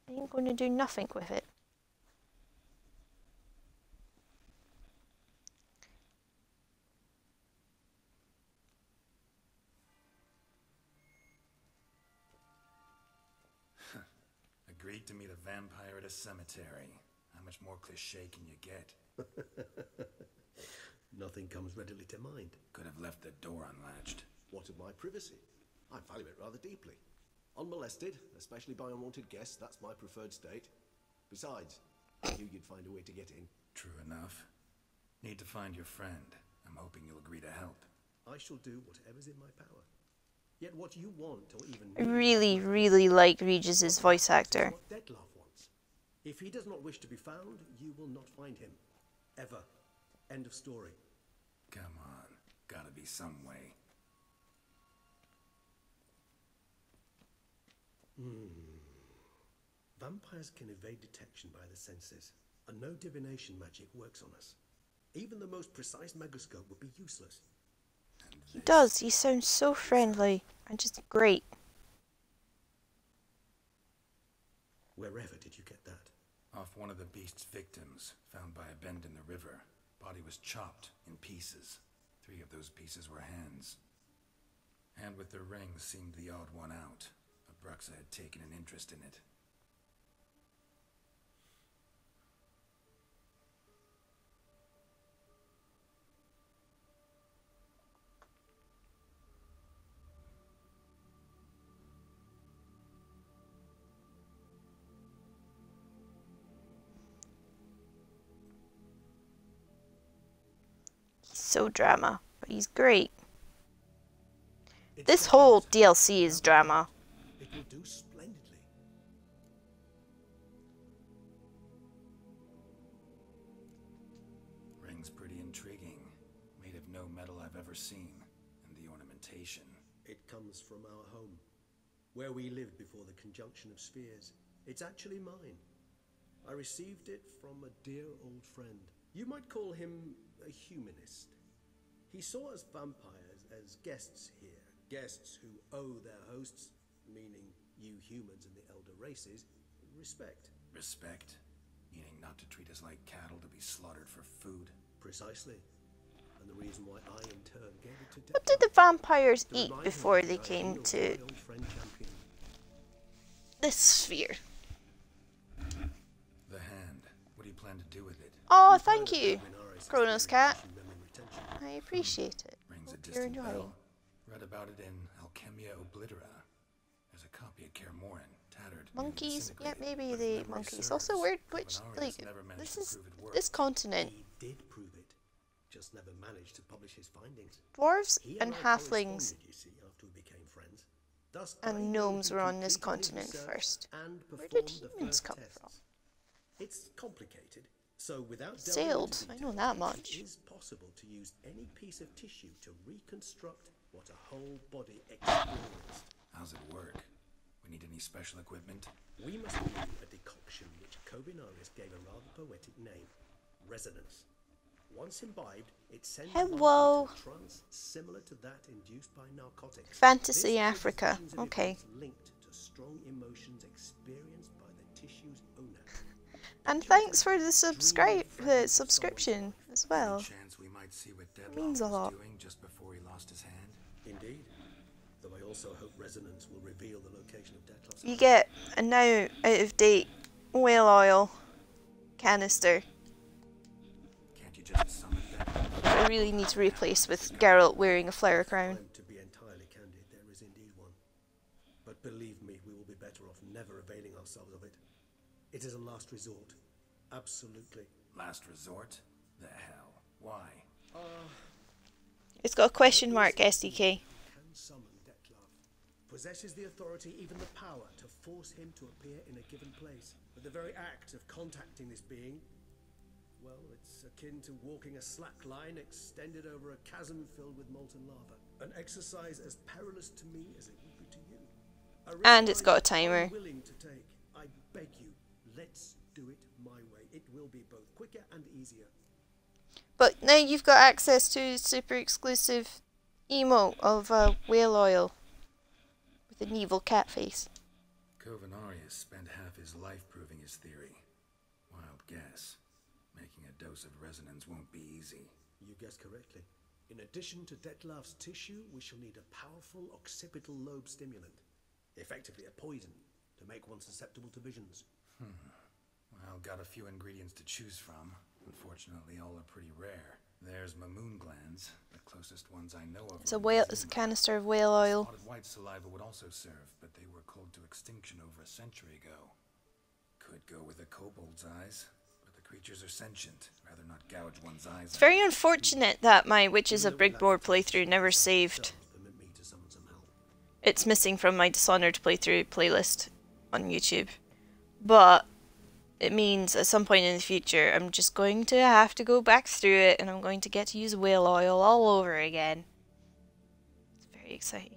They ain't going to do nothing with it. Agreed to meet a vampire at a cemetery. How much more cliché can you get? Nothing comes readily to mind. Could have left the door unlatched. What of my privacy? I value it rather deeply. Unmolested, especially by unwanted guests, that's my preferred state. Besides, I knew you'd find a way to get in. True enough. Need to find your friend. I'm hoping you'll agree to help. I shall do whatever's in my power. Yet what you want, or even I really, really like Regis's voice actor. what Dettlaff wants. If he does not wish to be found, you will not find him. Ever. End of story. Come on. Gotta be some way. Vampires can evade detection by the senses, and no divination magic works on us. Even the most precise megascope would be useless. He does. He sounds so friendly and just great. Wherever did you get that? Off one of the beast's victims, found by a bend in the river. Body was chopped in pieces. 3 of those pieces were hands. Hand with the ring seemed the odd one out. Bruxa had taken an interest in it. He's so drama, but he's great. This whole DLC is drama. It will do splendidly. Ring's pretty intriguing. Made of no metal I've ever seen. And the ornamentation. It comes from our home, where we lived before the conjunction of spheres. It's actually mine. I received it from a dear old friend. You might call him a humanist. He saw us vampires as guests here. Guests who owe their hosts, meaning you humans and the elder races, respect. Respect? Meaning not to treat us like cattle to be slaughtered for food? Precisely. And the reason why I in turn gave it to What did the vampires eat before they came to this sphere? The hand. What do you plan to do with it? Oh, thank you, Kronos Cat. I appreciate it. Rings a Hope you're distant enjoying. bell. Read about it in Alchemia Oblitera. There's a copy of Kaer Morhen, tattered. Monkeys, yeah, disintegrated, maybe but the memory monkeys. serves. Also weird, which, Valerius like, never managed this to is, prove it worked. this continent. He did prove it, just never managed to publish his findings. Dwarves He and I halflings corresponded, you see, after we became friends. Thus, and I know gnomes he were on this completed his continent research first. and Where did performed the humans first come tests. from? It's complicated, so without delving Sailed, into I know detail, that much. it is possible to use any piece of tissue to reconstruct what a whole body experienced. How's it work? We need any special equipment? We must brew a decoction which Covinarius gave a rather poetic name, resonance. Once imbibed, it sends one Hello. into a trance similar to that induced by narcotics. Fantasy This Africa. triggers visions of Okay. events linked to strong emotions experienced by the tissue's owner. And thanks for the subscription as well. Any chance we might see what Deadlock Means a was lot. doing just before he lost his hand? Indeed. Though I also hope resonance will reveal the location of Deadlock's You get a now out of date whale oil canister. Can't you just summon Deadlock? I really need to replace with Geralt wearing a flower crown. To be entirely candid, there is indeed one. But believe me, we will be better off never availing ourselves of it. It is a last resort. Absolutely. Last resort? The hell? Why? It's got a question mark SDK. Can summon Dettlaff. Possesses the authority, even the power, to force him to appear in a given place. But the very act of contacting this being, well, it's akin to walking a slack line extended over a chasm filled with molten lava. An exercise as perilous to me as it would be to you. A risk And it's got a I'm timer. willing to take. I beg you, let's do it my way. It will be both quicker and easier. But now you've got access to super exclusive emote of whale oil with an evil cat face. Covinarius spent half his life proving his theory. Wild guess. Making a dose of resonance won't be easy. You guessed correctly. In addition to Dettlaff's tissue, we shall need a powerful occipital lobe stimulant. Effectively a poison, to make one susceptible to visions. Well, got a few ingredients to choose from. Unfortunately, all are pretty rare. There's mamoon glands, the closest ones I know of. It's a canister of whale oil. Spotted white saliva would also serve, but they were cold to extinction over a century ago. Could go with a kobold's eyes, but the creatures are sentient. Rather not gouge one's eyes. It's very unfortunate that my Witches of Brigmore playthrough never saved. Permit me to summon some help. It's missing from my Dishonored playthrough playlist on YouTube. But it means at some point in the future I'm just going to have to go back through it and I'm going to get to use whale oil all over again. It's very exciting.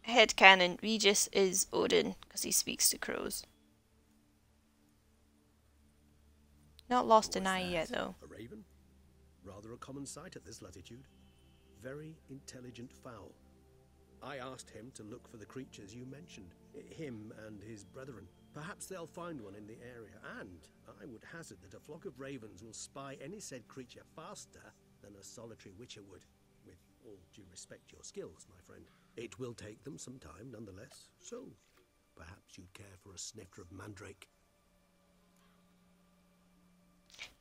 Headcanon, Regis is Odin because he speaks to crows. Not lost an eye yet though. A raven? Rather a common sight at this latitude. Very intelligent fowl. I asked him to look for the creatures you mentioned. Him and his brethren. Perhaps they'll find one in the area, and I would hazard that a flock of ravens will spy any said creature faster than a solitary witcher would. With all due respect to your skills, my friend. It will take them some time, nonetheless. So, perhaps you'd care for a snifter of mandrake.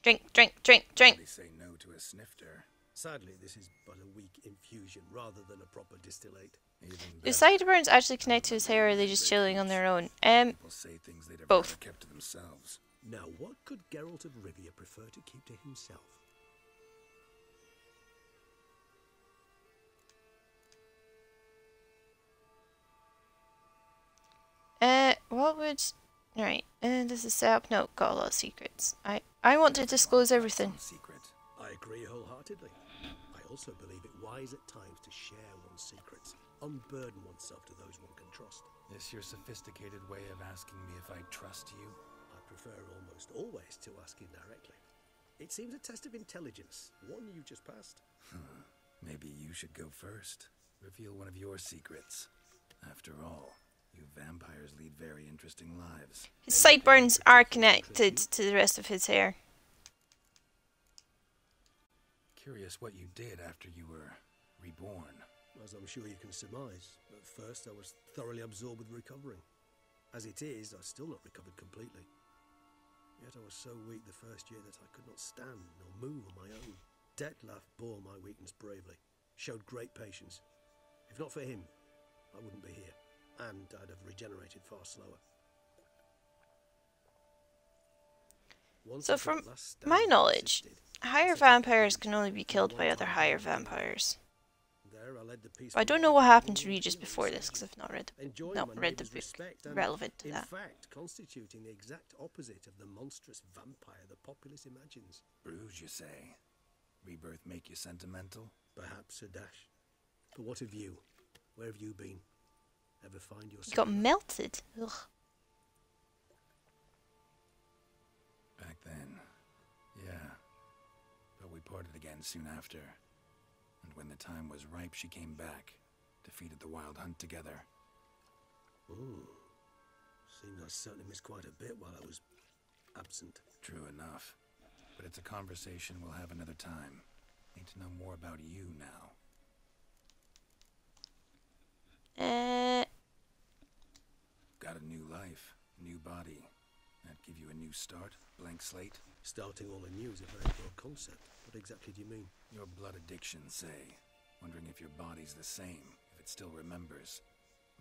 Drink, drink, drink, drink. They say no to a snifter. Sadly, this is but a weak infusion rather than a proper distillate. Even Do better, sideburns actually connect to his hair or are they just chilling on their own? people say things they'd have both. rather kept to themselves. Now, what could Geralt of Rivia prefer to keep to himself? What would... Right, this is set up. No, got a lot of secrets. I want to disclose everything. Some secret. I agree wholeheartedly. I also believe it wise at times to share one's secrets, unburden oneself to those one can trust. This your sophisticated way of asking me if I trust you? I prefer almost always to ask indirectly. It seems a test of intelligence, one you just passed. Maybe you should go first. Reveal one of your secrets. After all, you vampires lead very interesting lives. His sideburns are connected to the rest of his hair. Curious what you did after you were reborn. As I'm sure you can surmise, at first I was thoroughly absorbed with recovering. As it is, I've still not recovered completely. Yet I was so weak the first year that I could not stand nor move on my own. Dettlaff bore my weakness bravely, showed great patience. If not for him, I wouldn't be here, and I'd have regenerated far slower. Once So at from that last stand, my he knowledge, persisted. higher vampires can only be killed by other higher vampires. There I led the But I peaceful don't know life what of happened to rural Regis hero before this, soldier, because I've not read enjoying the my book neighbour's respect and, relevant to in that. fact, constituting the exact opposite of the monstrous vampire the populace imagines. Bruges, you say? Rebirth make you sentimental? Perhaps a dash. But what of you? Where have you been? Ever find You yourself? got melted. Ugh. Back then, yeah. But we parted again soon after. And when the time was ripe, she came back. Defeated the Wild Hunt together. Ooh. Seems I certainly missed quite a bit while I was absent. True enough. But it's a conversation we'll have another time. Need to know more about you now. Got a new life, new body. That give you a new start, blank slate? Starting all anew is a very broad concept. What exactly do you mean? Your blood addiction, say. Wondering if your body's the same, if it still remembers.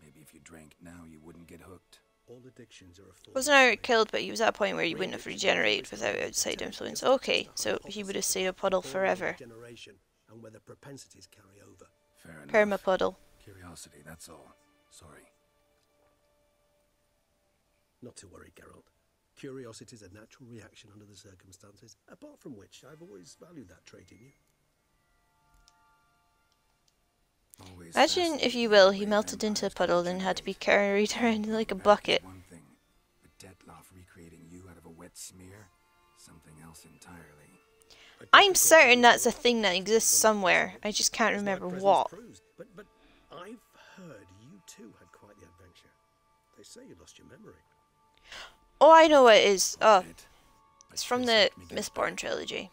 Maybe if you drank now, you wouldn't get hooked. All addictions are a form Wasn't of Eric slave. killed, but he was at a point where he wouldn't have regenerated without outside influence. Okay, so he would have stayed a puddle forever. Generation and whether propensities carry over. Fair enough. Permapuddle. Curiosity, that's all. Sorry. Not to worry, Geralt. Curiosity is a natural reaction under the circumstances, apart from which I've always valued that trait in you. Always Imagine, if you will, he melted into a puddle, then had to be carried around like a bucket. One thing, but Detloff recreating you out of a wet smear, something else entirely. I'm certain that's a thing that exists somewhere. I just can't remember what. But I've heard you too had quite the adventure. They say you lost your memory. Oh, I know what it is. Oh, Bit. it's from the Mistborn trilogy.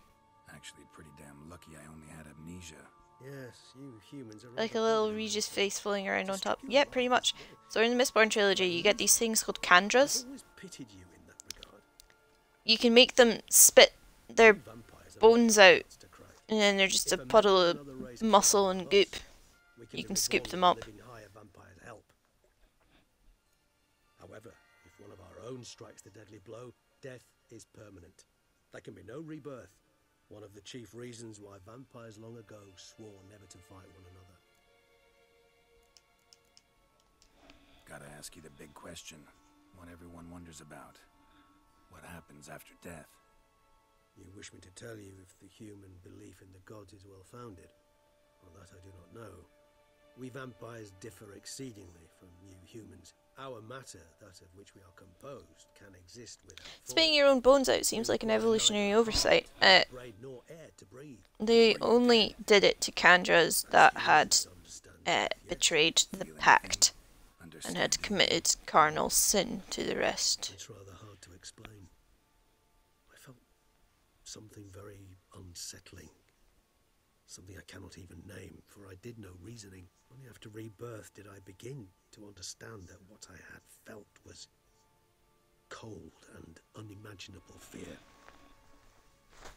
Actually, pretty damn lucky I only had amnesia. Yes, you humans are Like a rather little good at Regis it. face floating around on top. Just Yeah, keep pretty your much. mouth shut. So in the Mistborn trilogy, you get these things called I've Kandras. always pitied you in that regard. You can make them spit their Vampires are bones out, to cry. and then they're just a If man puddle of of another race muscle can and help goop. us, we You be can scoop reborn them with up. living higher vampires' help. However, if one of our own strikes the deadly blow, death is permanent. There can be no rebirth. One of the chief reasons why vampires long ago swore never to fight one another. Gotta ask you the big question. What everyone wonders about. What happens after death? You wish me to tell you if the human belief in the gods is well founded? Well, that I do not know. We vampires differ exceedingly from you humans. Our matter, that of which we are composed, can exist without Spitting your own bones out seems like an evolutionary oversight. brain nor air to breathe. They only did it to Kandras that had betrayed the pact and had committed carnal sin to the rest. It's rather hard to explain. I felt something very unsettling. Something I cannot even name, for I did no reasoning. Only after rebirth did I begin to understand that what I had felt was cold and unimaginable fear.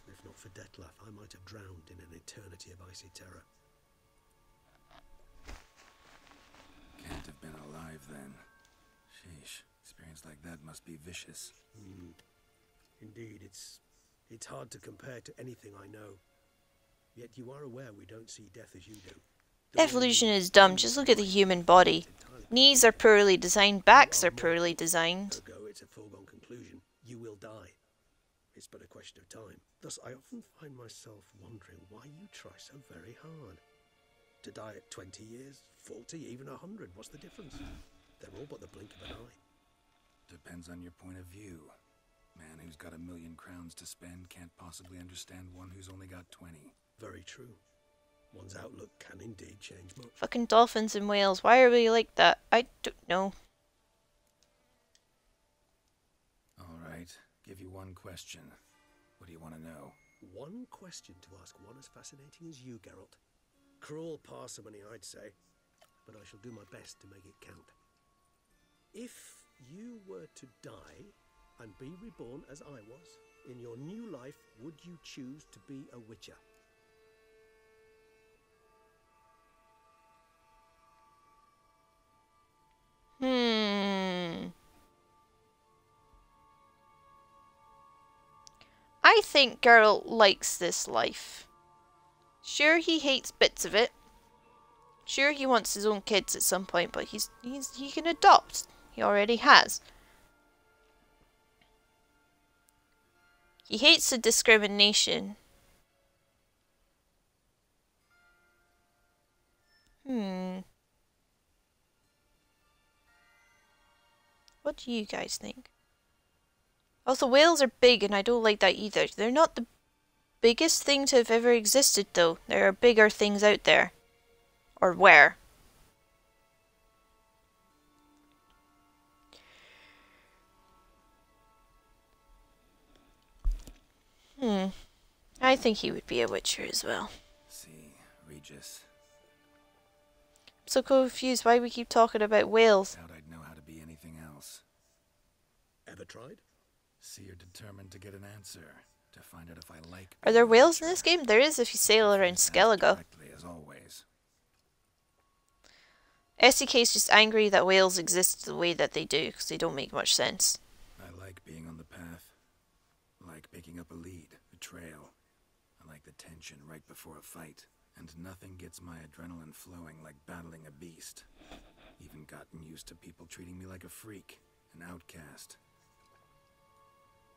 If not for Detlaff, I might have drowned in an eternity of icy terror. Can't have been alive then. Sheesh. Experience like that must be vicious. Indeed, it's hard to compare to anything I know. Yet you are aware we don't see death as you do. Evolution is dumb, just look at the human body. Knees are poorly designed, backs are poorly designed. Ergo, it's a foregone conclusion. You will die. It's but a question of time. Thus, I often find myself wondering why you try so very hard. To die at 20 years, 40, even 100, what's the difference? They're all but the blink of an eye. Depends on your point of view. Man who's got 1,000,000 crowns to spend can't possibly understand one who's only got 20. Very true. One's outlook can indeed change much. Fucking dolphins and whales, why are we like that? I don't know. Alright, give you one question. What do you want to know? One question to ask one as fascinating as you, Geralt. Cruel parsimony, I'd say, but I shall do my best to make it count. If you were to die and be reborn as I was, in your new life, would you choose to be a witcher? I think Geralt likes this life. Sure, he hates bits of it. Sure, he wants his own kids at some point, but he can adopt. He already has. He hates the discrimination. What do you guys think? Also, whales are big, and I don't like that either. They're not the biggest thing to have ever existed, though. There are bigger things out there. Or where. I think he would be a witcher as well. See, Regis. I'm so confused why we keep talking about whales. Doubt I'd know how to be anything else. Ever tried? See, you're determined to get an answer. To find out if I like. Are there whales in this game? There is if you sail around Skellige. As always. SDK is just angry that whales exist the way that they do, because they don't make much sense. I like being on the path. I like picking up a lead, a trail. I like the tension right before a fight. And nothing gets my adrenaline flowing like battling a beast. Even gotten used to people treating me like a freak, an outcast.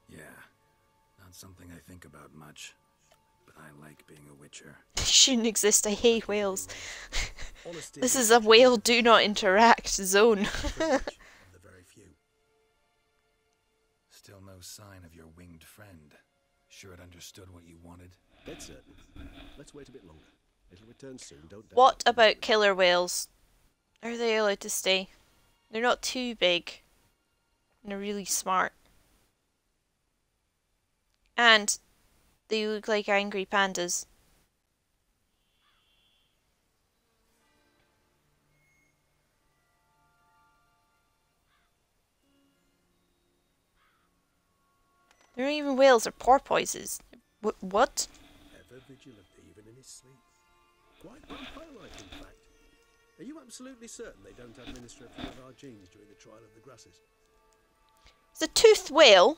Yeah, not something I think about much. But I like being a witcher. They shouldn't exist, I hate whales. This is a whale do not interact zone. The very few. Still no sign of your winged friend. Sure it understood what you wanted? Dead certain. Let's wait a bit longer. It'll return soon, don't doubt. What about killer whales? Are they allowed to stay? They're not too big. And they're really smart. And they look like angry pandas. They're not even whales, they're porpoises. What? Ever vigilant, even in his sleep. Quite vampire-like, in fact. Are you absolutely certain they don't administer a few of our genes during the trial of the grasses? It's a toothed whale.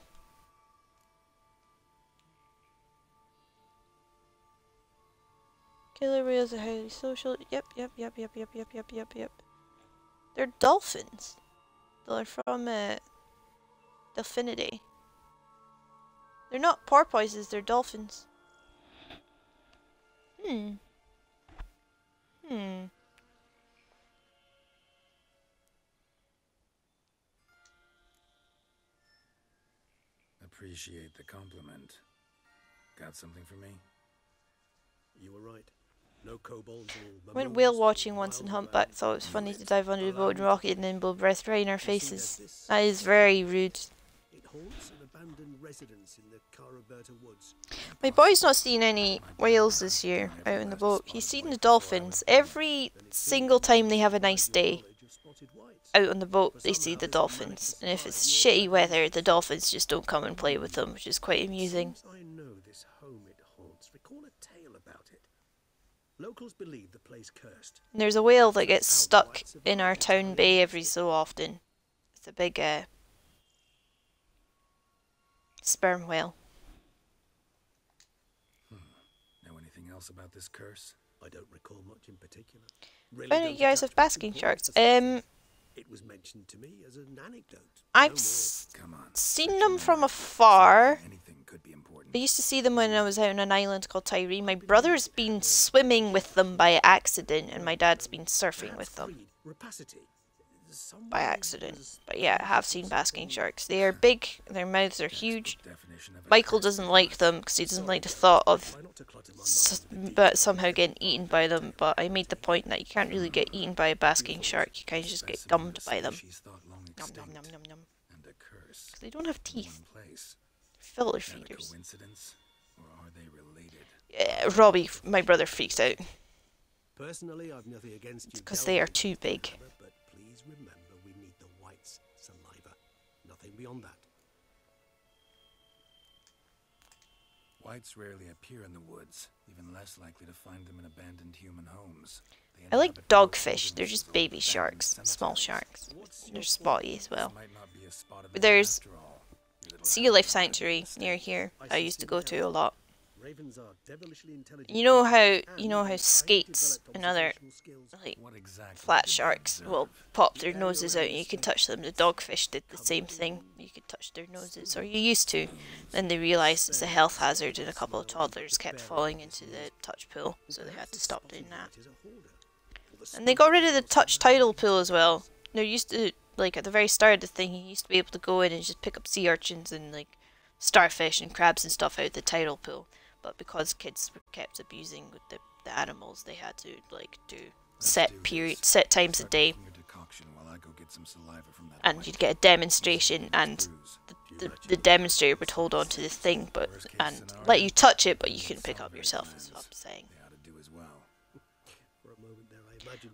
Killer whales are highly social. Yep. They're dolphins. They're from Delphinidae. They're not porpoises, they're dolphins. Appreciate the compliment. Got something for me? You were right. No kobolds or Went whale watching once in Humpback, thought it was funny to dive under the boat and rock it and then blow breath right in our faces. That is very rude. It haunts an abandoned residence in the Caraberta woods. My boy's not seen any whales this year out in the boat. He's seen the dolphins. Every single time they have a nice day out on the boat, they see the dolphins. And if it's shitty weather, the dolphins just don't come and play with them, which is quite amusing. I know this home it haunts. Recall a tale about it. Locals believe the place cursed. And there's a whale that gets stuck in our town bay every so often. It's a big sperm whale. Know anything else about this curse? I don't recall much in particular. Really Why don't you guys have basking sharks? It was mentioned to me as an anecdote. I've seen them from afar. I used to see them when I was out on an island called Tyree. My brother's been swimming with them by accident, and my dad's been surfing with them by accident. But yeah, I have seen basking sharks. They are big, their mouths are huge. Michael doesn't like them because he doesn't like the thought of somehow getting eaten by them. But I made the point that you can't really get eaten by a basking shark. You kind of just get gummed by them. Nom nom nom nom nom. Because they don't have teeth. Filter feeders. Yeah, Robbie, my brother, freaks out. Personally, I've nothing against you. Because they are too big. But please remember, we need the white's saliva. Nothing beyond that. Whites rarely appear in the woods, even less likely to find them in abandoned human homes. I like dogfish. They're just baby sharks, small sharks. They're spotty as well. But there's sea life sanctuary near here I used to go to a lot. Ravens are devilishly intelligent. You know creatures how and skates developed and other observational skills. like What exactly flat did they sharks observe? will pop their noses out and you can touch them. The dogfish did the same thing. You could touch their noses, or you used to. Then they realised it's a health hazard and a couple of toddlers kept falling into the touch pool, so they had to stop doing that. And they got rid of the touch tidal pool as well. There used to, like at the very start of the thing, you used to be able to go in and just pick up sea urchins and like starfish and crabs and stuff out of the tidal pool. But because kids kept abusing the animals, they had to like do set times a day, and you'd get a demonstration, and the demonstrator would hold on to the thing, and let you touch it, but you couldn't pick up yourself. Is what I'm saying.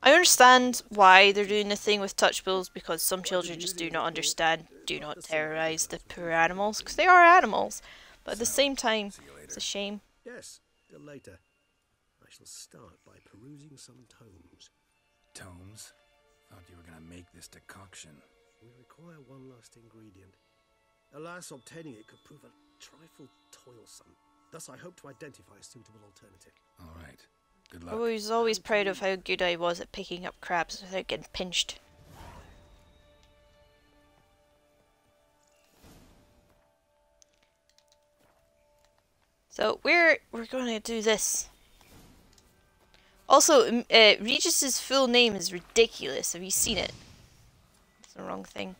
I understand why they're doing the thing with touch pools, because some children just do not understand. Do not terrorize the poor animals, because they are animals. But at the same time, it's a shame. Yes, till later. I shall start by perusing some tomes. Tomes? Thought you were gonna make this decoction. We require one last ingredient. Alas, obtaining it could prove a trifle toilsome. Thus, I hope to identify a suitable alternative. All right. Good luck. I was always proud of how good I was at picking up crabs without getting pinched. So we're gonna do this. Also, Regis's full name is ridiculous. Have you seen it? It's the wrong thing.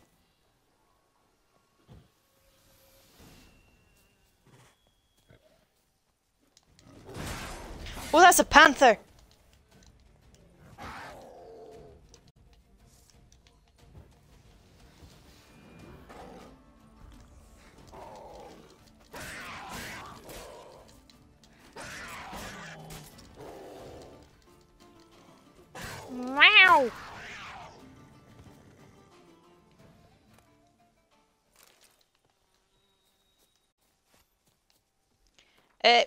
Oh, that's a panther. Wow.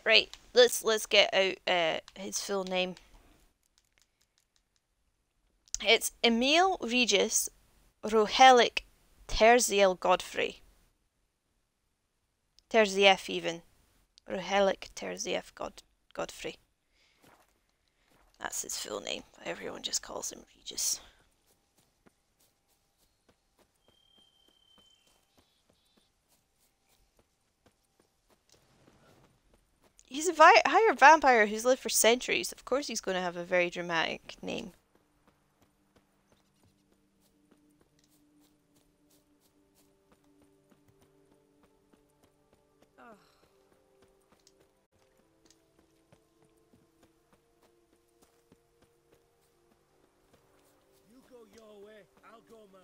Right. Let's get out his full name. It's Emil Regis Rohelic Terziel Godfrey. Terzieff even. Rohelic Terzieff Godfrey. That's his full name. Everyone just calls him Regis. He's a higher vampire who's lived for centuries. Of course he's going to have a very dramatic name. You go your way, I'll go mine.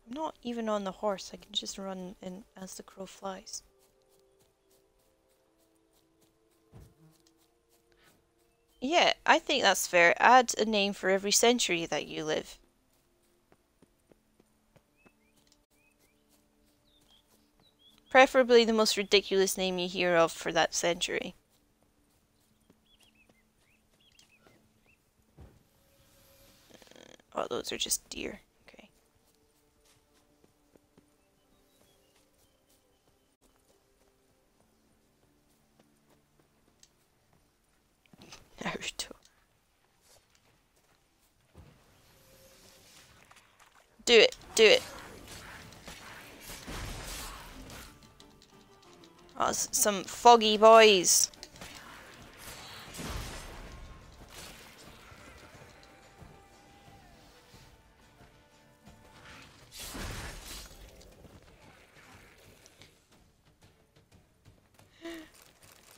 I'm not even on the horse. I can just run in as the crow flies. Yeah, I think that's fair. Add a name for every century that you live. Preferably the most ridiculous name you hear of for that century. Oh, those are just deer. Okay. Naruto. Do it. Do it. Oh, some foggy boys.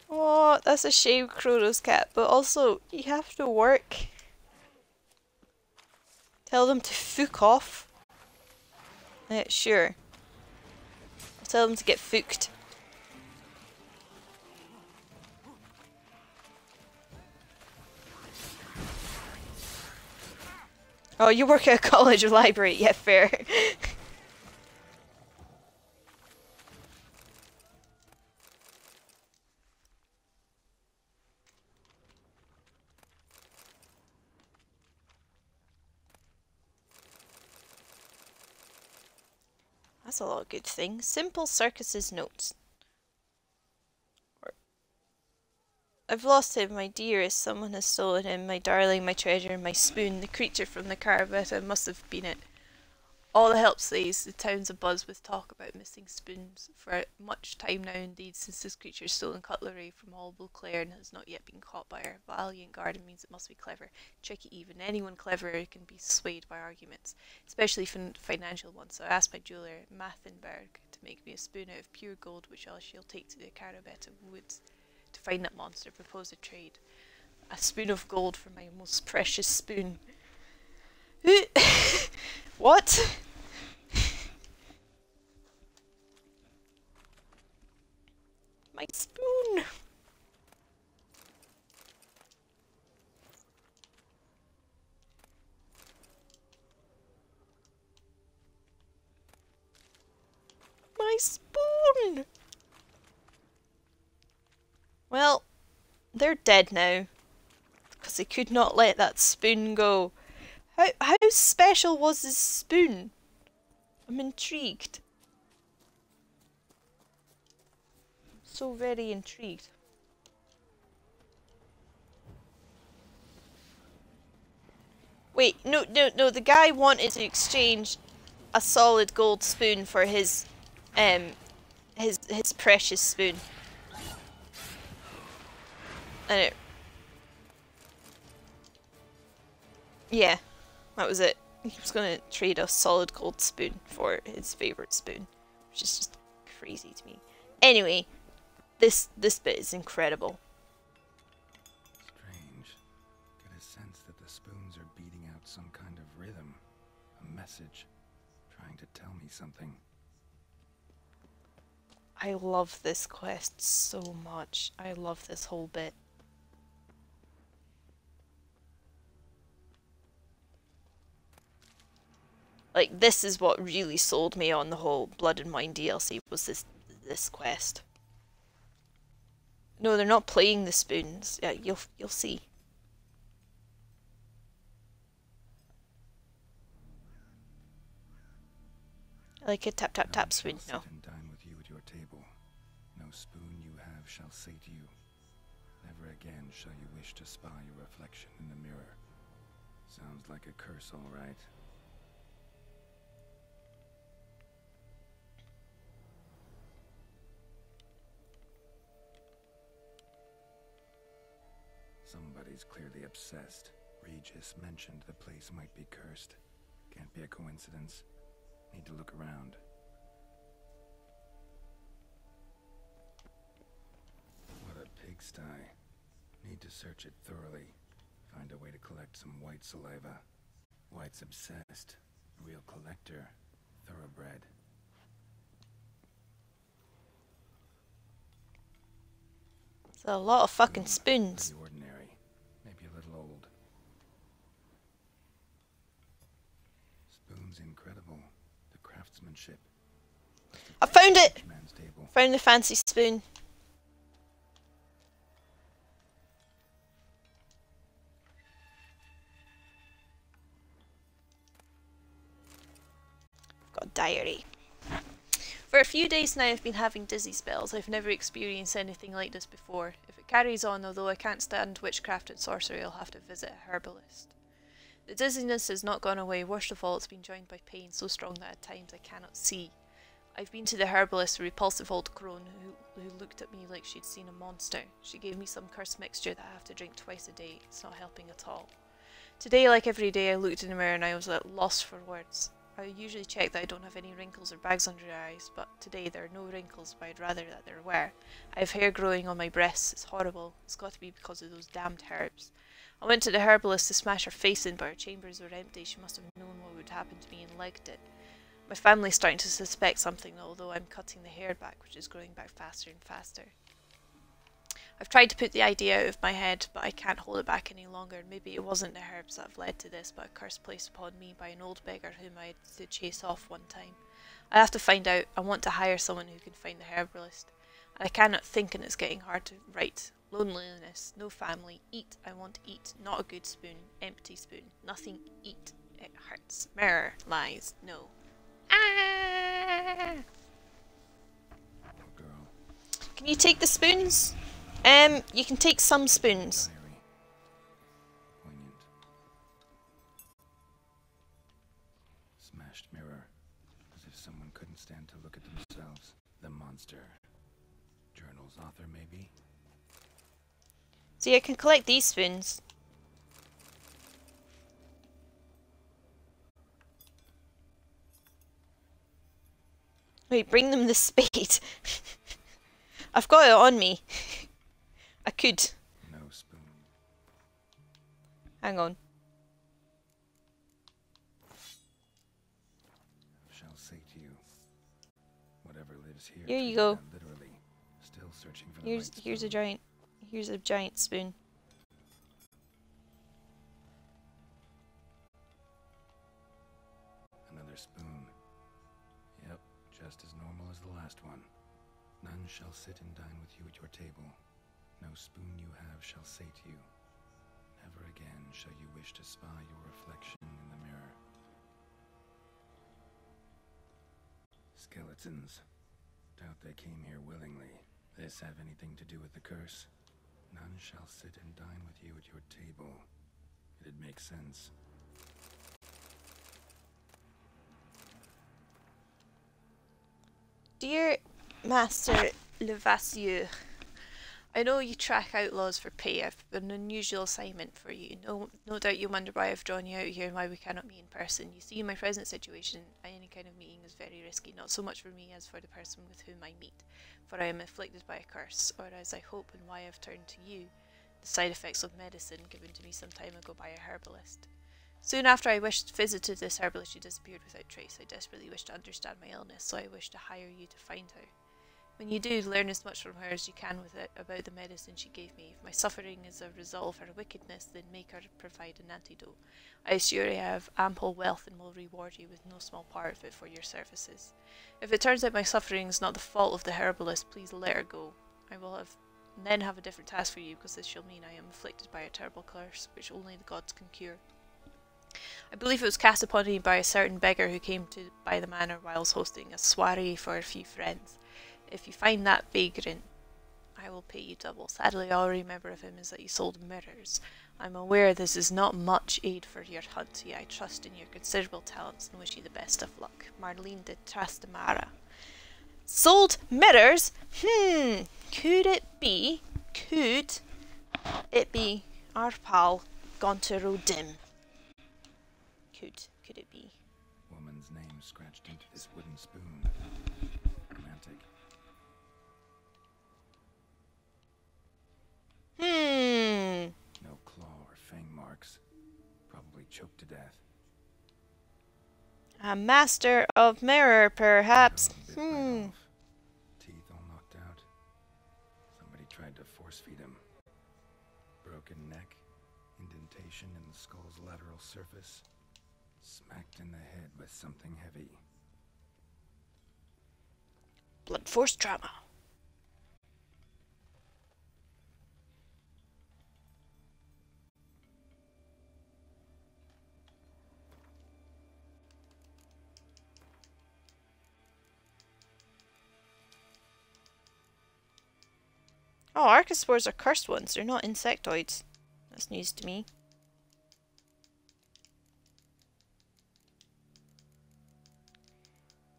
Oh, that's a shame, Chrono's cat, but also, you have to work. Tell them to fuck off. Sure. I'll tell them to get fucked. Oh, you work at a college or library? Yeah, fair. That's a lot of good things. Simple Circus's notes. I've lost him, my dearest. Someone has stolen him. My darling, my treasure, my spoon. The creature from the carabetta must have been it. All the help says the town's abuzz with talk about missing spoons. For much time now indeed, since this creature's stolen cutlery from all Beauclair and has not yet been caught by our valiant guardian, means it must be clever. Tricky even. Anyone clever can be swayed by arguments, especially financial ones. So I asked my jeweller, Mathenberg, to make me a spoon out of pure gold, which I shall take to the Carabetta woods. To find that monster, propose a trade. A spoon of gold for my most precious spoon. What? My spoon! My spoon! Well, they're dead now. Because they could not let that spoon go. How special was this spoon? I'm intrigued. So very intrigued. Wait, no, the guy wanted to exchange a solid gold spoon for his precious spoon. And yeah, that was it. He was gonna trade a solid gold spoon for his favorite spoon, which is just crazy to me. Anyway, this bit is incredible. Strange. Get a sense that the spoons are beating out some kind of rhythm, a message, trying to tell me something. I love this quest so much. I love this whole bit. Like, this is what really sold me on the whole Blood and Wine DLC, was this quest. No, they're not playing the spoons. Yeah, you'll see. I like a tap tap tap spoon. No. Sit and dine with you at your table. No spoon you have shall say to you, never again shall you wish to spy your reflection in the mirror. Sounds like a curse, all right. Somebody's clearly obsessed. Regis mentioned the place might be cursed. Can't be a coincidence. Need to look around. What a pigsty. Need to search it thoroughly. Find a way to collect some white saliva. White's obsessed. Real collector. Thoroughbred. It's a lot of fucking spoons. Pretty ordinary. Maybe a little old. Spoon's incredible. The craftsmanship. I found it! Man's table. Found the fancy spoon. Got a diary. For a few days now I've been having dizzy spells. I've never experienced anything like this before. If it carries on, although I can't stand witchcraft and sorcery, I'll have to visit a herbalist. The dizziness has not gone away. Worst of all, it's been joined by pain so strong that at times I cannot see. I've been to the herbalist, a repulsive old crone who looked at me like she'd seen a monster. She gave me some cursed mixture that I have to drink twice a day. It's not helping at all. Today, like every day, I looked in the mirror and I was at loss for words. I usually check that I don't have any wrinkles or bags under my eyes, but today there are no wrinkles, but I'd rather that there were. I have hair growing on my breasts. It's horrible. It's got to be because of those damned herbs. I went to the herbalist to smash her face in, but her chambers were empty. She must have known what would happen to me and legged it. My family's starting to suspect something, although I'm cutting the hair back, which is growing back faster and faster. I've tried to put the idea out of my head, but I can't hold it back any longer. Maybe it wasn't the herbs that have led to this, but a curse placed upon me by an old beggar whom I had to chase off one time. I have to find out. I want to hire someone who can find the herbalist. And I cannot think, and it's getting hard to write. Loneliness, no family, eat, I want to eat, not a good spoon, empty spoon, nothing, eat, it hurts, mirror, lies, no. Ah! Poor girl. Can you take the spoons? You can take some spoons. Diary. Poignant. Smashed mirror. As if someone couldn't stand to look at themselves. The monster. Journal's author, maybe? See, I can collect these spoons. Wait, bring them the spade. I've got it on me. I could. No spoon. Hang on. Shall say to you, whatever lives here. Here you treated go. them literally, still searching for the right spoon. Here's a giant spoon. Another spoon. Yep, just as normal as the last one. None shall sit and dine with you at your table. No spoon you have shall say to you, never again shall you wish to spy your reflection in the mirror. Skeletons. Doubt they came here willingly. This have anything to do with the curse? None shall sit and dine with you at your table. It'd make sense. Dear Master Levasseur, I know you track outlaws for pay. I've an unusual assignment for you. No doubt you wonder why I've drawn you out here and why we cannot meet in person. You see, in my present situation, any kind of meeting is very risky, not so much for me as for the person with whom I meet. For I am afflicted by a curse, or as I hope and why I've turned to you, the side effects of medicine given to me some time ago by a herbalist. Soon after I visited this herbalist, she disappeared without trace. I desperately wish to understand my illness, so I wish to hire you to find her. When you do, learn as much from her as you can with it about the medicine she gave me. If my suffering is a result of her wickedness, then make her provide an antidote. I assure you I have ample wealth and will reward you with no small part of it for your services. If it turns out my suffering is not the fault of the herbalist, please let her go. I will then have a different task for you, because this shall mean I am afflicted by a terrible curse, which only the gods can cure. I believe it was cast upon me by a certain beggar who came to by the manor whilst hosting a soiree for a few friends. If you find that vagrant, I will pay you double. Sadly, all I remember of him is that he sold mirrors. I'm aware this is not much aid for your hunt, yet I trust in your considerable talents and wish you the best of luck. Marlene de Trastamara. Sold mirrors? Could it be our pal gone to Rodim? Could it be? Woman's name scratched into this wooden spoon. Romantic. No claw or fang marks. Probably choked to death. A master of mirror, perhaps. Bit right off. Teeth all knocked out. Somebody tried to force feed him. Broken neck. Indentation in the skull's lateral surface. Smacked in the head with something heavy. Blood force trauma. Oh, archospores are cursed ones. They're not insectoids. That's news to me.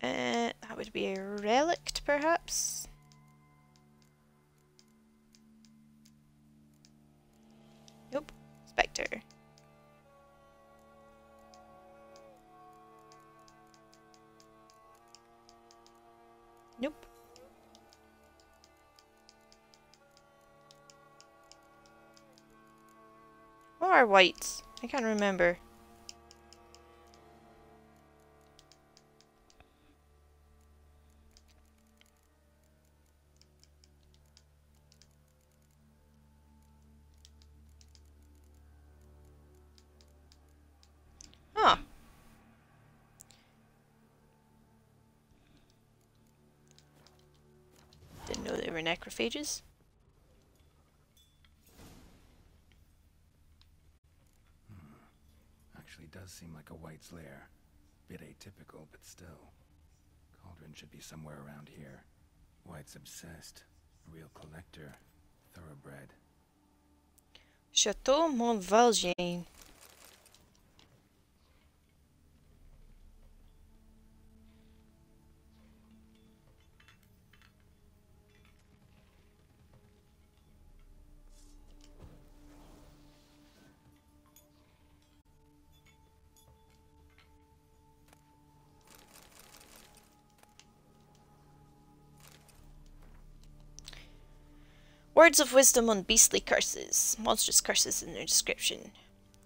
That would be a relict, perhaps? Nope. Spectre. Nope. What are whites? I can't remember. Huh. Didn't know they were necrophages. Actually does seem like a white's lair. Bit atypical, but still. Cauldron should be somewhere around here. White's obsessed. A real collector. Thoroughbred. Chateau Mont Valjean. Words of wisdom on beastly curses. Monstrous curses in their description.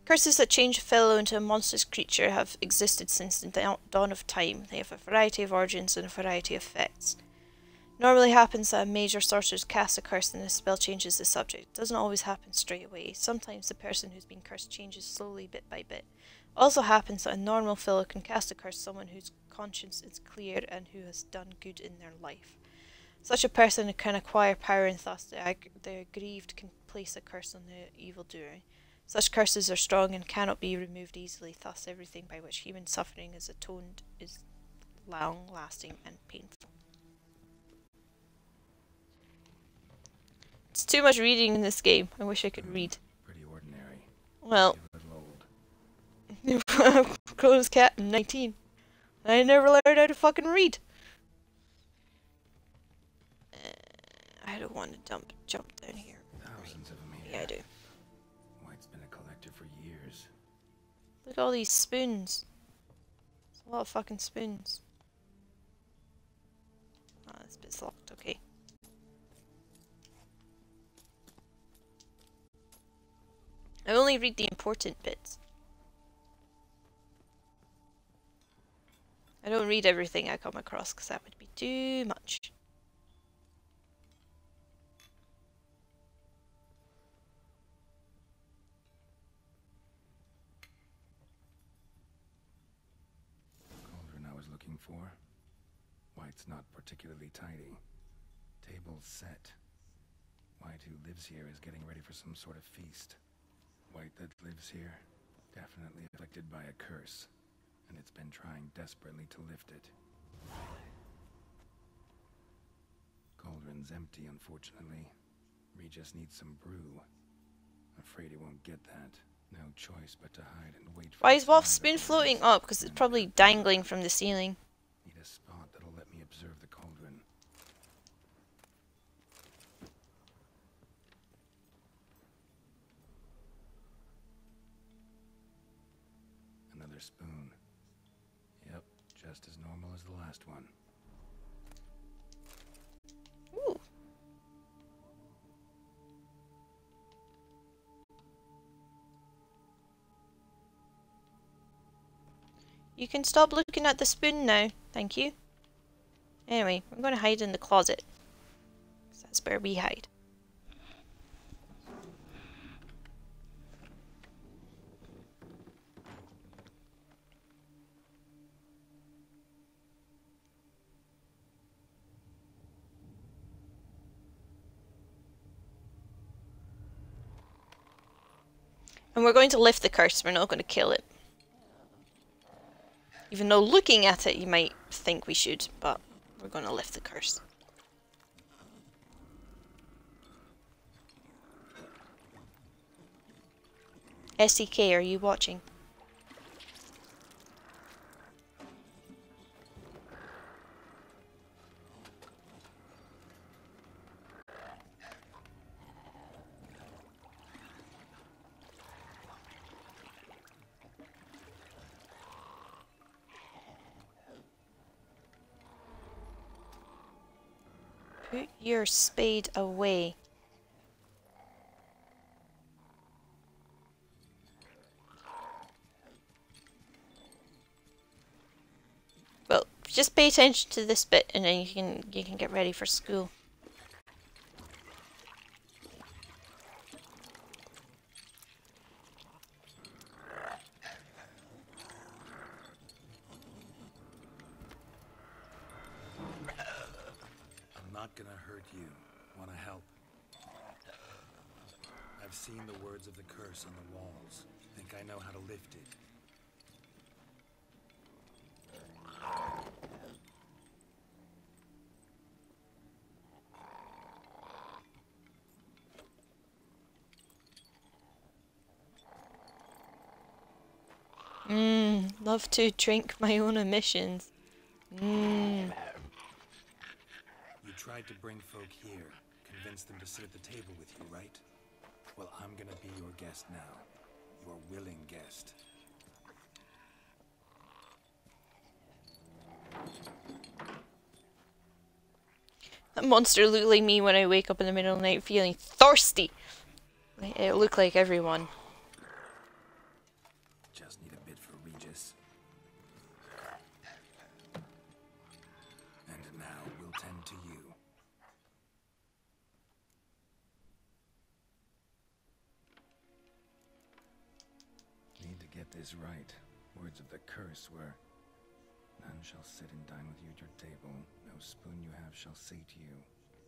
Curses that change a fellow into a monstrous creature have existed since the dawn of time. They have a variety of origins and a variety of effects. It normally happens that a mage or sorceress casts a curse and the spell changes the subject. It doesn't always happen straight away. Sometimes the person who's been cursed changes slowly bit by bit. It also happens that a normal fellow can cast a curse on someone whose conscience is clear and who has done good in their life. Such a person can acquire power, and thus the aggrieved can place a curse on the evildoer. Such curses are strong and cannot be removed easily, thus everything by which human suffering is atoned is long-lasting and painful. It's too much reading in this game. I wish I could read. Pretty ordinary. Well, A little old. Close cat, 19. I never learned how to fucking read. I don't want to jump down here. Thousands of them here. Yeah, I do. White's been a collector for years. Look at all these spoons. There's a lot of fucking spoons. Ah, this bit's locked, okay. I only read the important bits. I don't read everything I come across because that would be too much. Cauldron I was looking for. White's not particularly tidy. Table's set. White who lives here is getting ready for some sort of feast. White that lives here, definitely afflicted by a curse, and it's been trying desperately to lift it. Cauldron's empty, unfortunately. Regis needs some brew. Afraid he won't get that. No choice but to hide and wait for. Why is Wolf's spoon floating up? Because it's probably dangling from the ceiling. Need a spot that'll let me observe the cauldron. Another spoon. Yep, just as normal as the last one. Ooh. You can stop looking at the spoon now. Thank you. Anyway, I'm going to hide in the closet. 'Cause that's where we hide. And we're going to lift the curse. We're not going to kill it. Even though looking at it, you might think we should, but we're going to lift the curse. SEK, are you watching? Put your spade away. Well, just pay attention to this bit and then you can get ready for school. I'm not gonna hurt you. Wanna help? I've seen the words of the curse on the walls. Think I know how to lift it. Love to drink my own emissions. You tried to bring folk here, convince them to sit at the table with you, right? Well, I'm gonna be your guest now. Your willing guest. That monster looked like me when I wake up in the middle of the night feeling thirsty. It looked like everyone. Just need a bit for Regis. And now we'll tend to you. Need to get this right. Words of the curse were, none shall sit and dine with you at your table. No spoon you have shall sate you.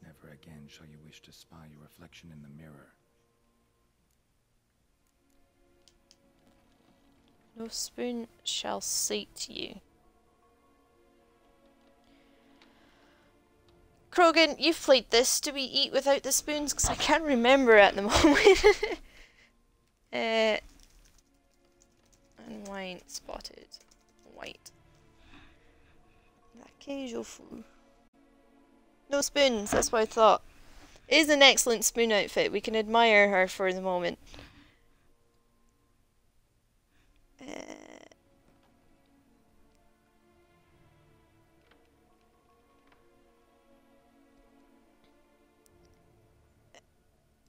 Never again shall you wish to spy your reflection in the mirror. No spoon shall sate you. Krogan, you've played this. Do we eat without the spoons? Because I can't remember at the moment. And wine spotted. White. Casual food. No spoons, that's what I thought. It is an excellent spoon outfit. We can admire her for the moment.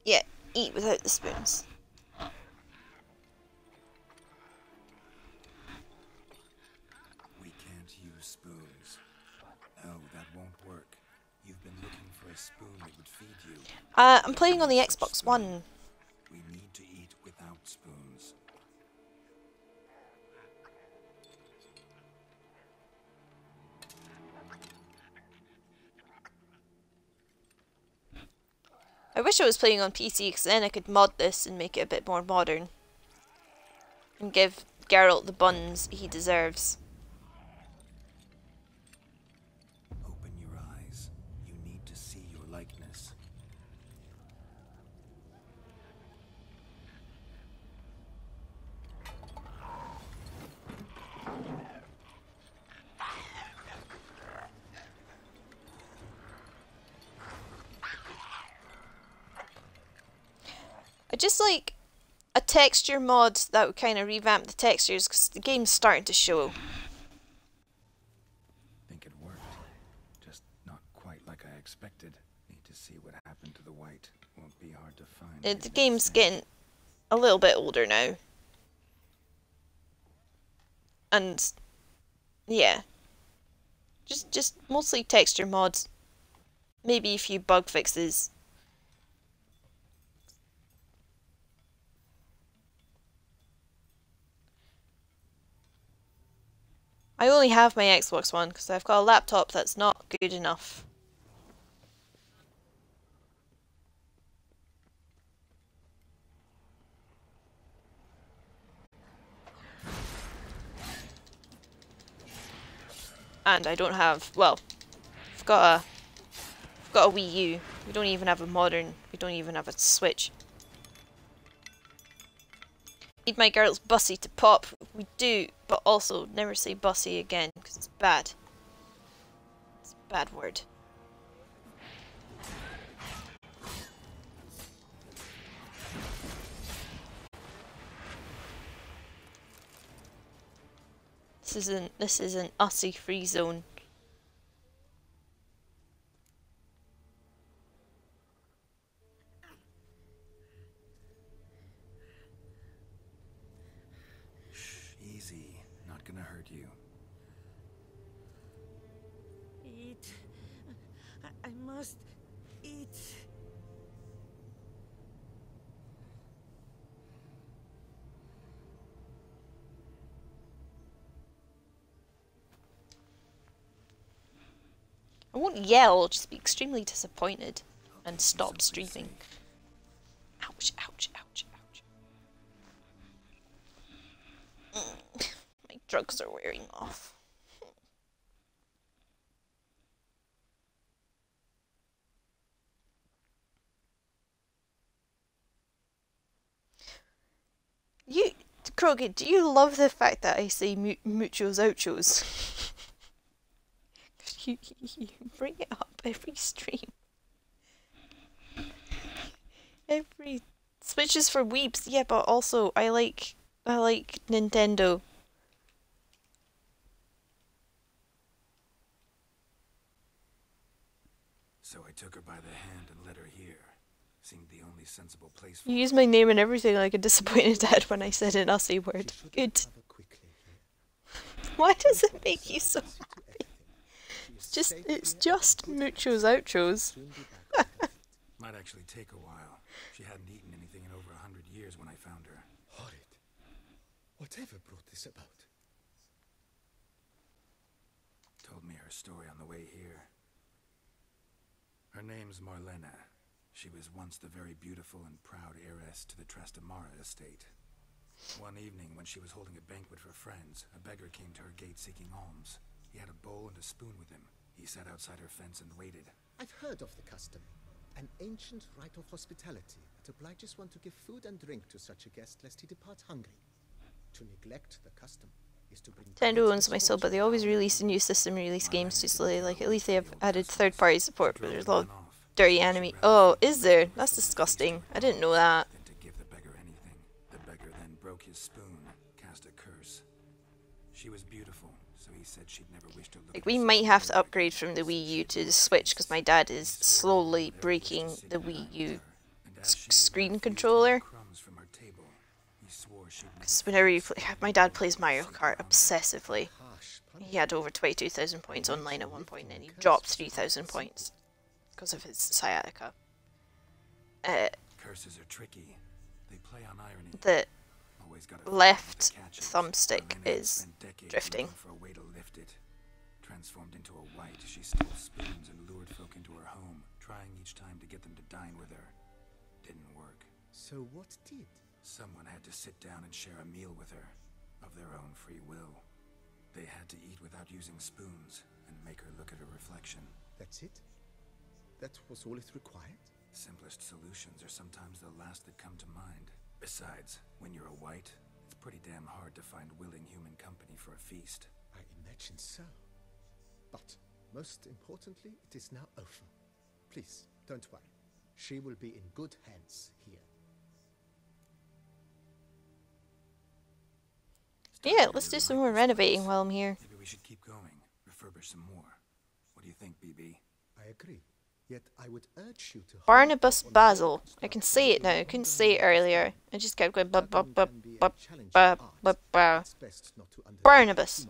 Yeah, eat without the spoons. We can't use spoons. No, that won't work. You've been looking for a spoon that would feed you. I'm playing on the Xbox One. We need to eat without spoons. I wish I was playing on PC because then I could mod this and make it a bit more modern. And give Geralt the buns he deserves. Open your eyes. You need to see your likeness. I just like a texture mod that would kind of revamp the textures because the game's starting to show. Think it worked. Just not quite like I expected. Need to see what happened to the white. Won't be hard to find. The game's getting a little bit older now. And yeah. Just mostly texture mods. Maybe a few bug fixes. I only have my Xbox One because I've got a laptop that's not good enough. And I don't have, well, I've got a Wii U. We don't even have a modern, we don't even have a Switch. Need my girl's bussy to pop. We do, but also never say bussy again because it's bad. It's a bad word. This is an Aussie free zone. Easy. Not gonna hurt you. Eat. I must eat. I won't yell, I'll just be extremely disappointed and stop streaming. Ouch, ouch, ouch, ouch. My drugs are wearing off. Krogan, do you love the fact that I say muchos ouchos? you bring it up every stream. Every Switch is for weeps, yeah, but also I like Nintendo. So I took her by the hand and led her here. Seemed the only sensible place for You use my name and everything like a disappointed dad when I said an Aussie word. Good. Why does it make you so happy? It's just muchos ouchos. Might actually take a while. She hadn't eaten anything in over 100 years when I found her. Horrid. Whatever brought this about? Told me her story on the way here. Her name's Marlena. She was once the very beautiful and proud heiress to the Trastamara estate. One evening, when she was holding a banquet for friends, a beggar came to her gate seeking alms. He had a bowl and a spoon with him. He sat outside her fence and waited. I've heard of the custom. An ancient rite of hospitality that obliges one to give food and drink to such a guest lest he depart hungry. To neglect the custom is to bring... Nintendo owns my soul, but they always release a new system, release games too slowly. Like, at least they have added third-party support, but there's a lot of dirty anime. Oh, is there? That's disgusting. I didn't know that. Then to give the beggar anything. The beggar then broke his spoon, cast a curse. She was beautiful, so he said she'd never wish to look. Like, we might have to upgrade from the Wii U to the Switch, because my dad is slowly breaking the Wii U screen controller. Because whenever you play, my dad plays Mario Kart obsessively. He had over 22,000 points online at one point, and he dropped 3,000 points because of his sciatica. Curses are tricky. They play on irony. The left thumbstick is drifting. For a way to lift it. Transformed into a wight, she stole spoons and lured folk into her home, trying each time to get them to dine with her. Didn't work. So what did? Someone had to sit down and share a meal with her, of their own free will. They had to eat without using spoons, and make her look at her reflection. That's it? That was all it required? Simplest solutions are sometimes the last that come to mind. Besides, when you're a wight, it's pretty damn hard to find willing human company for a feast. I imagine so. But, most importantly, it is now over. Please, don't worry. She will be in good hands here. Yeah, let's do some more renovating while I'm here. Maybe we should keep going, refurbish some more. What do you think, BB? I agree. Yet I would urge you to... Barnabas Basil. I can say it now. I couldn't say it earlier. I just kept going Barnabas.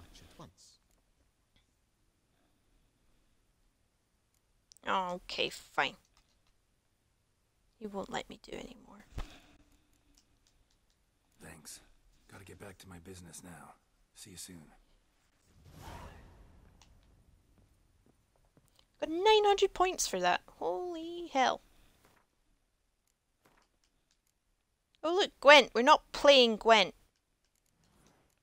Okay, fine. You won't let me do any more. Thanks. Gotta get back to my business now. See you soon. Got 900 points for that. Holy hell. Oh look, Gwent. We're not playing Gwent.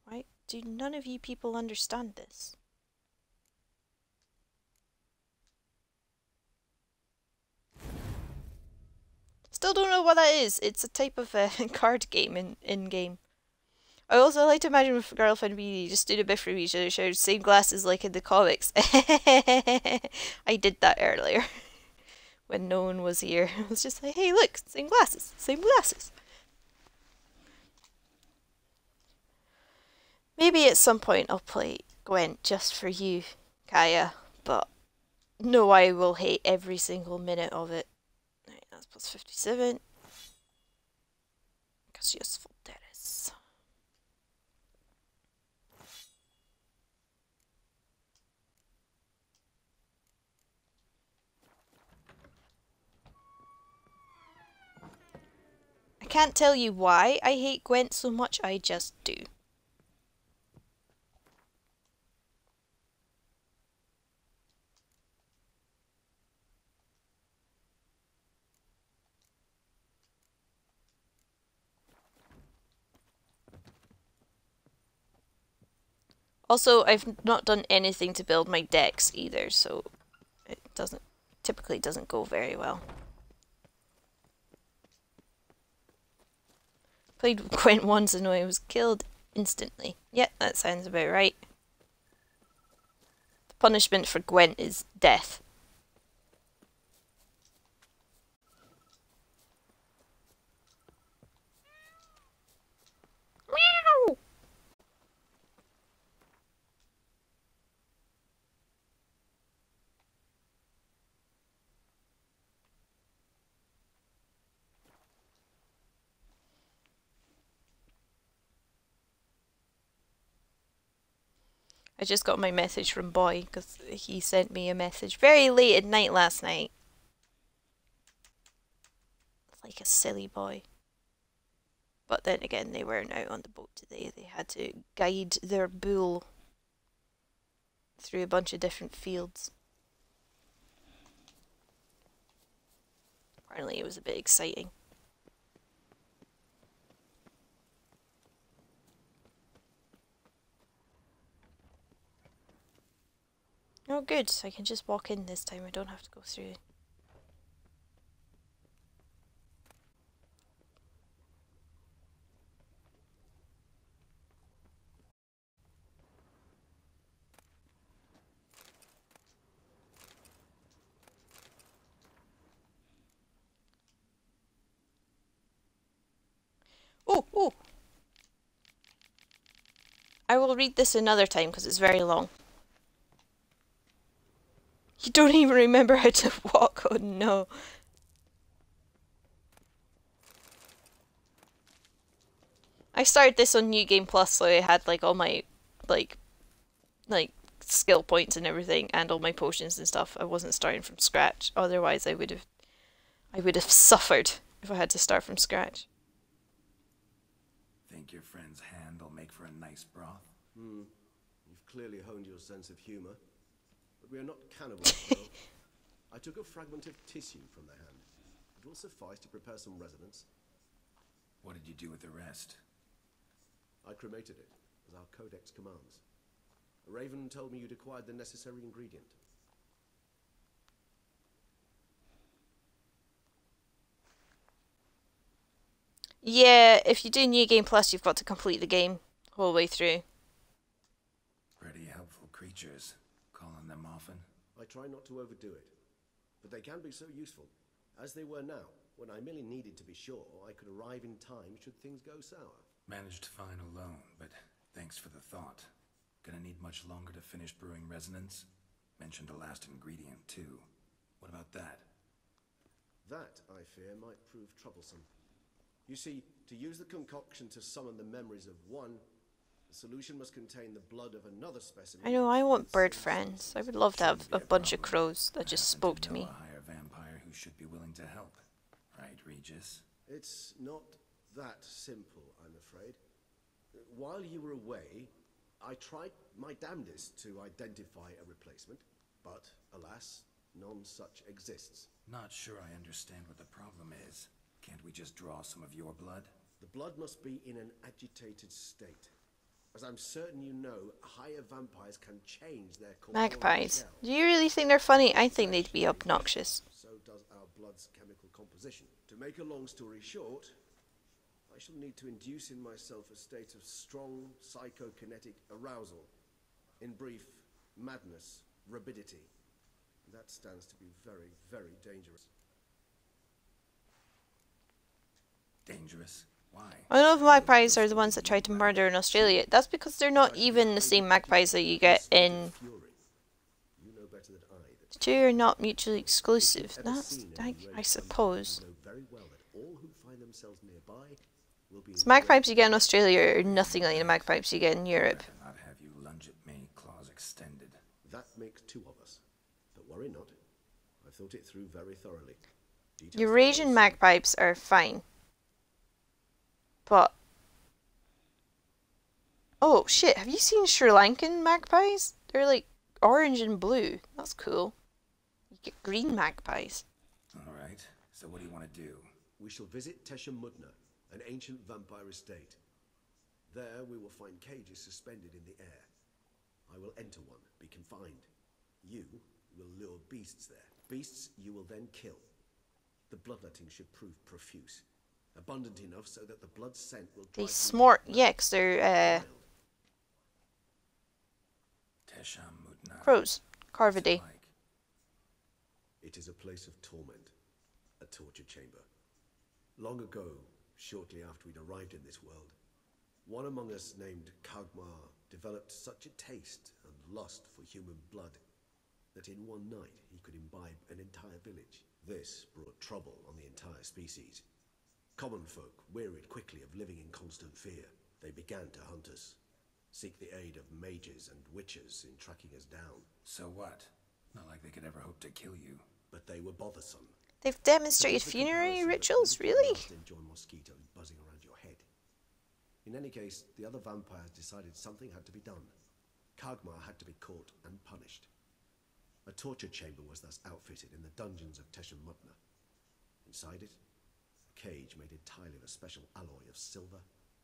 Why do none of you people understand this? Still don't know what that is. It's a type of card game in-game. I also like to imagine with girlfriend BD just stood a bit from each other, shared same glasses like in the comics. I did that earlier when no one was here. I was just like, hey, look, same glasses, same glasses. Maybe at some point I'll play Gwent just for you, Kaya, but no, I will hate every single minute of it. Right, that's plus 57. Because useful there is. I can't tell you why I hate Gwent so much, I just do. Also, I've not done anything to build my decks either, so it typically doesn't go very well. Played with Gwent once and I was killed instantly. Yeah, that sounds about right. The punishment for Gwent is death. Meow! I just got my message from Boy because he sent me a message very late at night last night. Like a silly boy. But then again, they weren't out on the boat today. They had to guide their bull through a bunch of different fields. Apparently it was a bit exciting. Oh good, I can just walk in this time. I don't have to go through. Oh, oh! I will read this another time because it's very long. You don't even remember how to walk, oh no. I started this on New Game Plus, so I had like all my like skill points and everything and all my potions and stuff. I wasn't starting from scratch. Otherwise I would have suffered if I had to start from scratch. Think your friend's hand will make for a nice broth? You've clearly honed your sense of humor. But we are not cannibals, Phil. I took a fragment of tissue from the hand. It will suffice to prepare some resonance. What did you do with the rest? I cremated it, as our codex commands. Raven told me you'd acquired the necessary ingredient. Yeah, if you do New Game Plus, you've got to complete the game whole way through. Pretty helpful creatures. Calling them often? I try not to overdo it, but they can be so useful, as they were now, when I merely needed to be sure I could arrive in time should things go sour. Managed fine alone, but thanks for the thought. Gonna need much longer to finish brewing resonance? Mentioned a last ingredient, too. What about that? That, I fear, might prove troublesome. You see, to use the concoction to summon the memories of one, the solution must contain the blood of another specimen. I know, I want bird friends. I would love to have a bunch of crows that just spoke to me. A higher vampire who should be willing to help. Right, Regis? It's not that simple, I'm afraid. While you were away, I tried my damnedest to identify a replacement, but alas, none such exists. Not sure I understand what the problem is. Can't we just draw some of your blood? The blood must be in an agitated state. As I'm certain you know, higher vampires can change their corporeal Magpies. shell. Do you really think they're funny? I think they'd be obnoxious. So does our blood's chemical composition. To make a long story short, I shall need to induce in myself a state of strong psychokinetic arousal. In brief, madness, rabidity. That stands to be very, very dangerous. Dangerous? Why? I know if magpies are the ones that tried to murder in Australia. That's because they're not even the same magpies that you get in... You know better than I that The two are not mutually exclusive. That's, I suppose. know very well that all who find themselves nearby will be So magpipes you get in Australia are nothing like the magpipes you get in Europe. Not have you lunge at me, claws extended. That makes two of us. But worry not. I've thought it through very thoroughly. Details Eurasian magpipes are fine. But... Oh shit, have you seen Sri Lankan magpies? They're like orange and blue. That's cool. You get green magpies. Alright, so what do you want to do? We shall visit Tesha Mudna, an ancient vampire estate. There we will find cages suspended in the air. I will enter one, be confined. You will lure beasts there. Beasts you will then kill. The bloodletting should prove profuse. abundant enough so that the blood scent will They drive you smart, mad. yeah, 'cause they're Wild. crows. Carvidae. Like, It is a place of torment, a torture chamber. Long ago, shortly after we'd arrived in this world, one among us named Kagmar developed such a taste and lust for human blood that in one night he could imbibe an entire village. This brought trouble on the entire species. Common folk wearied quickly of living in constant fear. They began to hunt us, seek the aid of mages and witches in tracking us down. so what? Not like they could ever hope to kill you. But they were bothersome. They've demonstrated Suppose the funerary comparison that rituals, little really? dust enjoy mosquitoes buzzing around your head. In any case, the other vampires decided something had to be done. Kagmar had to be caught and punished. A torture chamber was thus outfitted in the dungeons of Teşemmütne. Inside it, a cage made entirely of a special alloy of silver,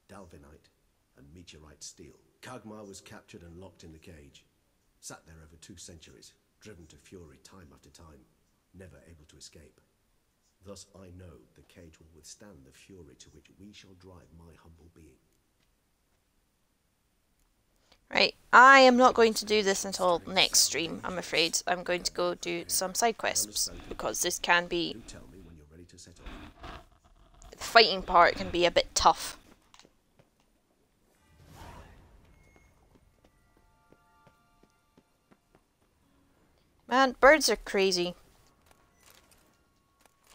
dalvinite, and meteorite steel. Kagmar was captured and locked in the cage, sat there over 2 centuries, driven to fury time after time, never able to escape. Thus I know the cage will withstand the fury to which we shall drive my humble being. Right, I am not going to do this until next stream, I'm afraid. I'm going to go do some side quests, because this can be... Do tell me when you're ready to set off. The fighting part can be a bit tough. Man, birds are crazy.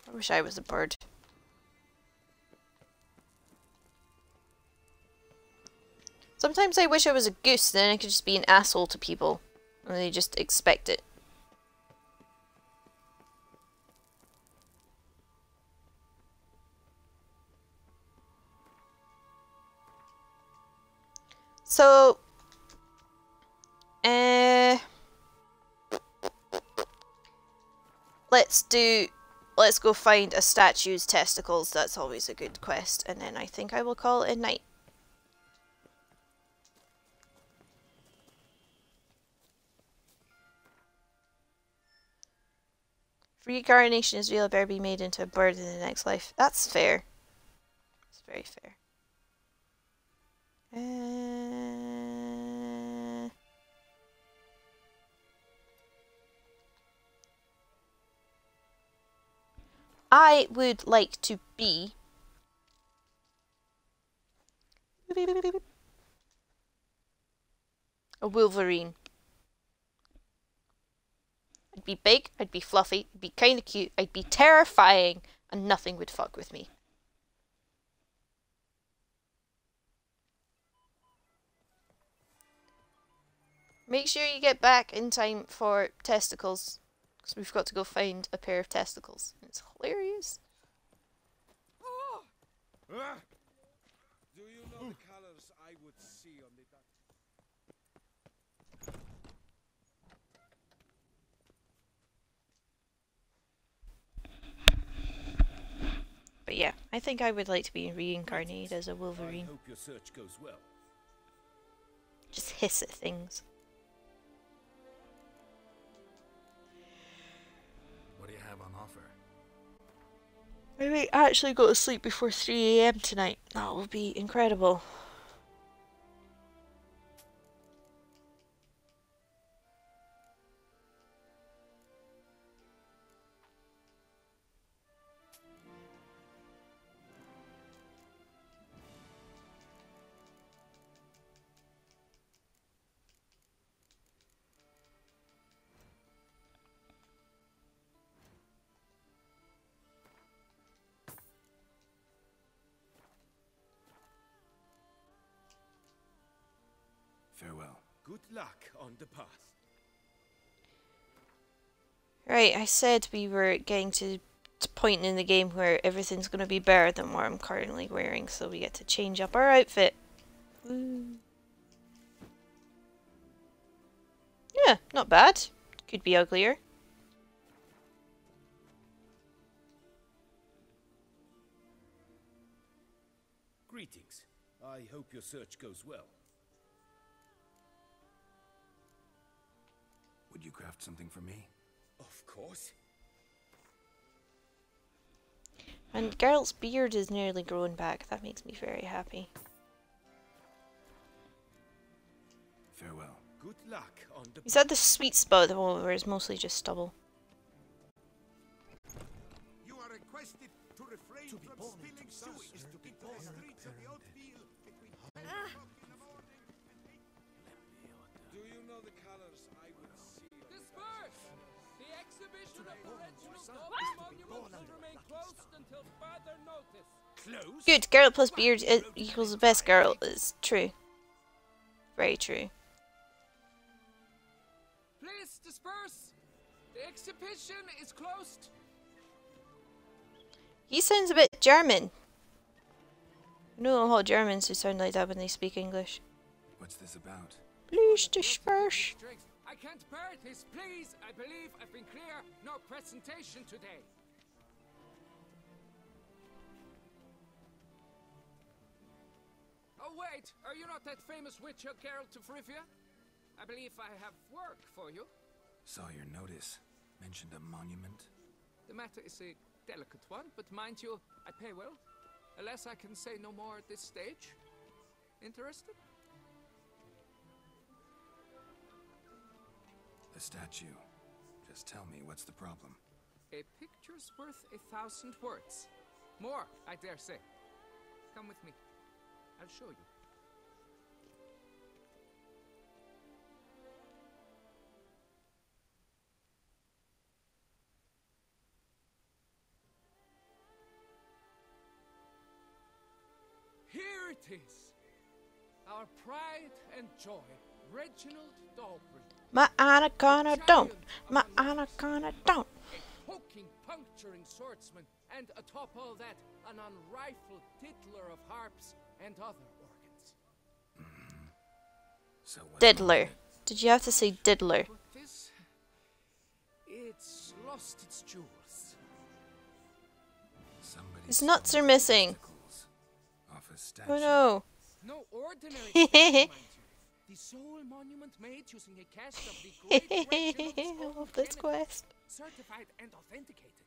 I wish I was a bird. Sometimes I wish I was a goose, then I could just be an asshole to people. And they just expect it. So... Let's go find a statue's testicles. That's always a good quest. And then I think I will call it a night. Reincarnation is real, better be made into a bird in the next life. That's fair. It's very fair. I would like to be... a Wolverine. I'd be big, I'd be fluffy, I'd be kinda cute, I'd be terrifying, and nothing would fuck with me. Make sure you get back in time for testicles, because we've got to go find a pair of testicles. It's hilarious. Do you know the colors I would see on the But yeah, I think I would like to be reincarnated as a Wolverine. I hope your search goes well. Just hiss at things. What do you have on offer? I might actually go to sleep before 3 AM tonight. That will be incredible. Farewell. Good luck on the path. Right, I said we were getting to point in the game where everything's going to be better than what I'm currently wearing, so we get to change up our outfit. Woo. Yeah, not bad. Could be uglier. Greetings. I hope your search goes well. Would you craft something for me? Of course. And Geralt's beard is nearly grown back. That makes me very happy. Farewell. Good luck on the... He's at the sweet spot at the moment where it's mostly just stubble. You are requested to refrain from spilling sewage into the streets of the Oatfield between 10 o'clock in the morning and 8. Do you know the colors I would see? Disperse! The exhibition of the original Dolphin Monument will remain closed until further notice. Close? Good. Geralt plus beard equals the best Geralt is true. Very true. Please disperse! The exhibition is closed. He sounds a bit German. I know a lot of Germans who sound like that when they speak English. What's this about? Please disperse. I can't bear this, please. I believe I've been clear. No presentation today. Oh wait, are you not that famous witcher Geralt of Rivia? I believe I have work for you. Saw your notice. Mentioned a monument. The matter is a delicate one, but mind you, I pay well. Alas, I can say no more at this stage. Interested? The statue. Just tell me, what's the problem? A picture's worth 1,000 words. More, I dare say. Come with me. I'll show you. Here it is. Our pride and joy, Reginald Dalbury. My anaconda don't. My anaconda don't. A poking, puncturing swordsman, and atop all that, an unrifled diddler of harps and other organs. So what's Diddler. Did you have to say diddler? But this, it's lost its jewels. His nuts are missing. Off a statue. Oh no. No ordinary statue, mind you. The sole monument made using a cast of the great Reginald's I own love this genitals, quest. certified and authenticated.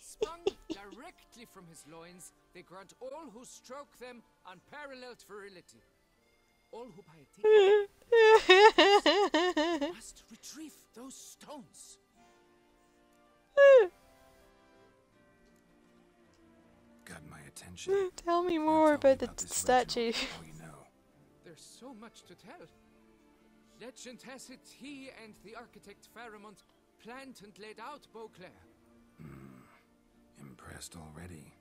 Sprung directly from his loins, they grant all who stroke them unparalleled virility. All who buy a ticket must retrieve those stones. Got my attention. Tell me Now more tell me about the this statue. Reginald, all you know. There's so much to tell. Legend has it he and the architect Faramond planned and laid out Beauclair. Impressed already.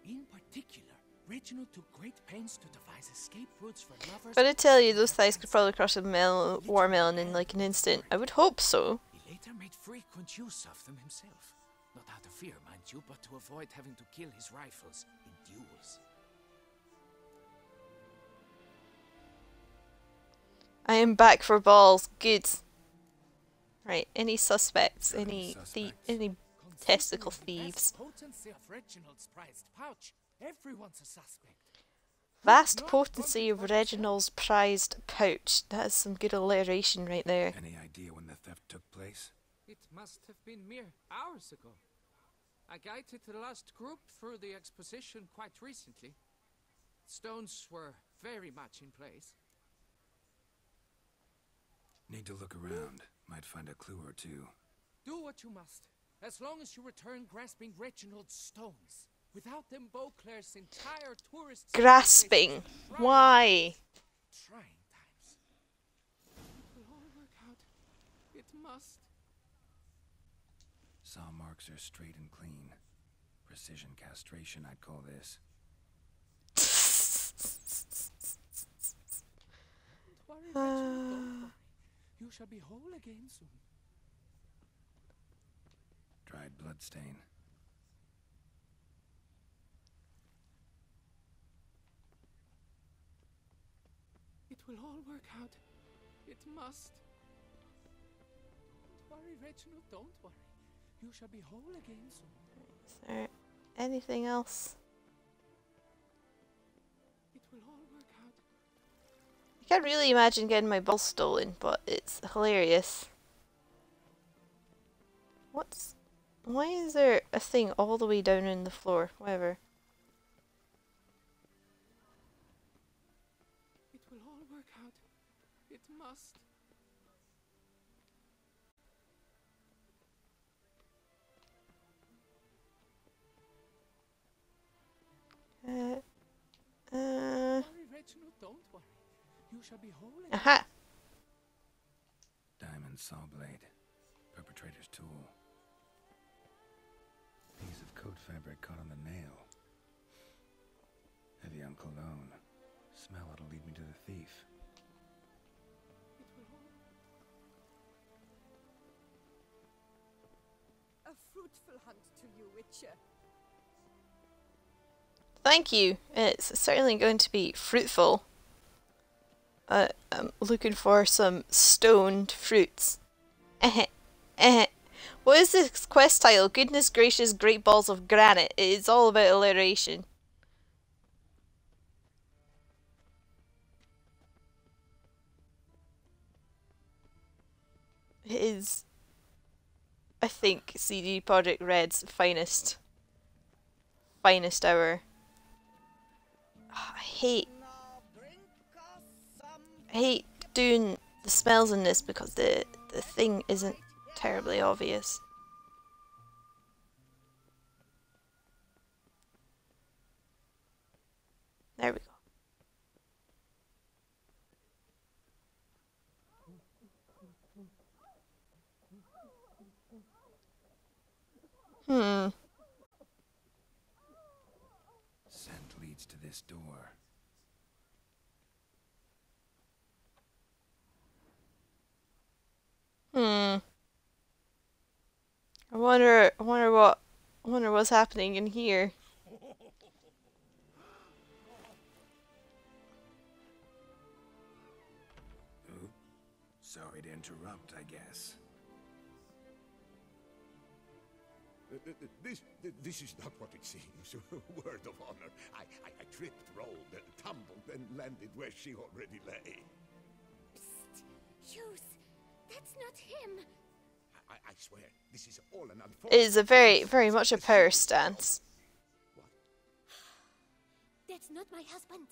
In particular, Reginald took great pains to devise escape routes for lovers. But I tell you, those thighs could probably cross a watermelon in like an instant. I would hope so. He later made frequent use of them himself. Not out of fear, mind you, but to avoid having to kill his rivals in duels. I am back for balls. Good. Right. Any suspects? Any testicle thieves? Potency of Reginald's prized pouch. Everyone's a suspect. Vast potency of Reginald's prized pouch. That is some good alliteration right there. Any idea when the theft took place? It must have been mere hours ago. I guided the last group through the exposition quite recently. Stones were very much in place. Need to look around. Might find a clue or two. Do what you must, as long as you return grasping Reginald's stones. Without them, Beauclair's entire tourist... Grasping. Why? Trying times. It will all work out. It must. Saw marks are straight and clean. Precision castration, I'd call this. Don't worry, Reginald, don't worry. You shall be whole again soon. Dried bloodstain. It will all work out. It must. Don't worry, Reginald, don't worry. You shall be whole again soon. Is there anything else? It will all work out. I can't really imagine getting my balls stolen, but it's hilarious. What's Why is there a thing all the way down in the floor? Whatever. It will all work out. It must. Worry, Reginald, don't worry. You shall be whole again. Aha! Diamond saw blade. Perpetrator's tool. Piece of coat fabric caught on the nail. Heavy on cologne. Smell it'll lead me to the thief. It will all... A fruitful hunt to you, Witcher. Thank you. It's certainly going to be fruitful. I'm looking for some stoned fruits. What is this quest title? Goodness gracious, great balls of granite. It's all about alliteration. It is, I think, CD Projekt Red's finest hour. I hate doing the smells in this because the thing isn't terribly obvious. There we go. Scent leads to this door. I wonder what's happening in here. Ooh, sorry to interrupt, I guess. This is not what it seems. Word of honor. I tripped, rolled, tumbled, and landed where she already lay. Psst! Hughes! That's not him! I swear, this is all an unfortunate... It is a very much a power stance. What? That's not my husband.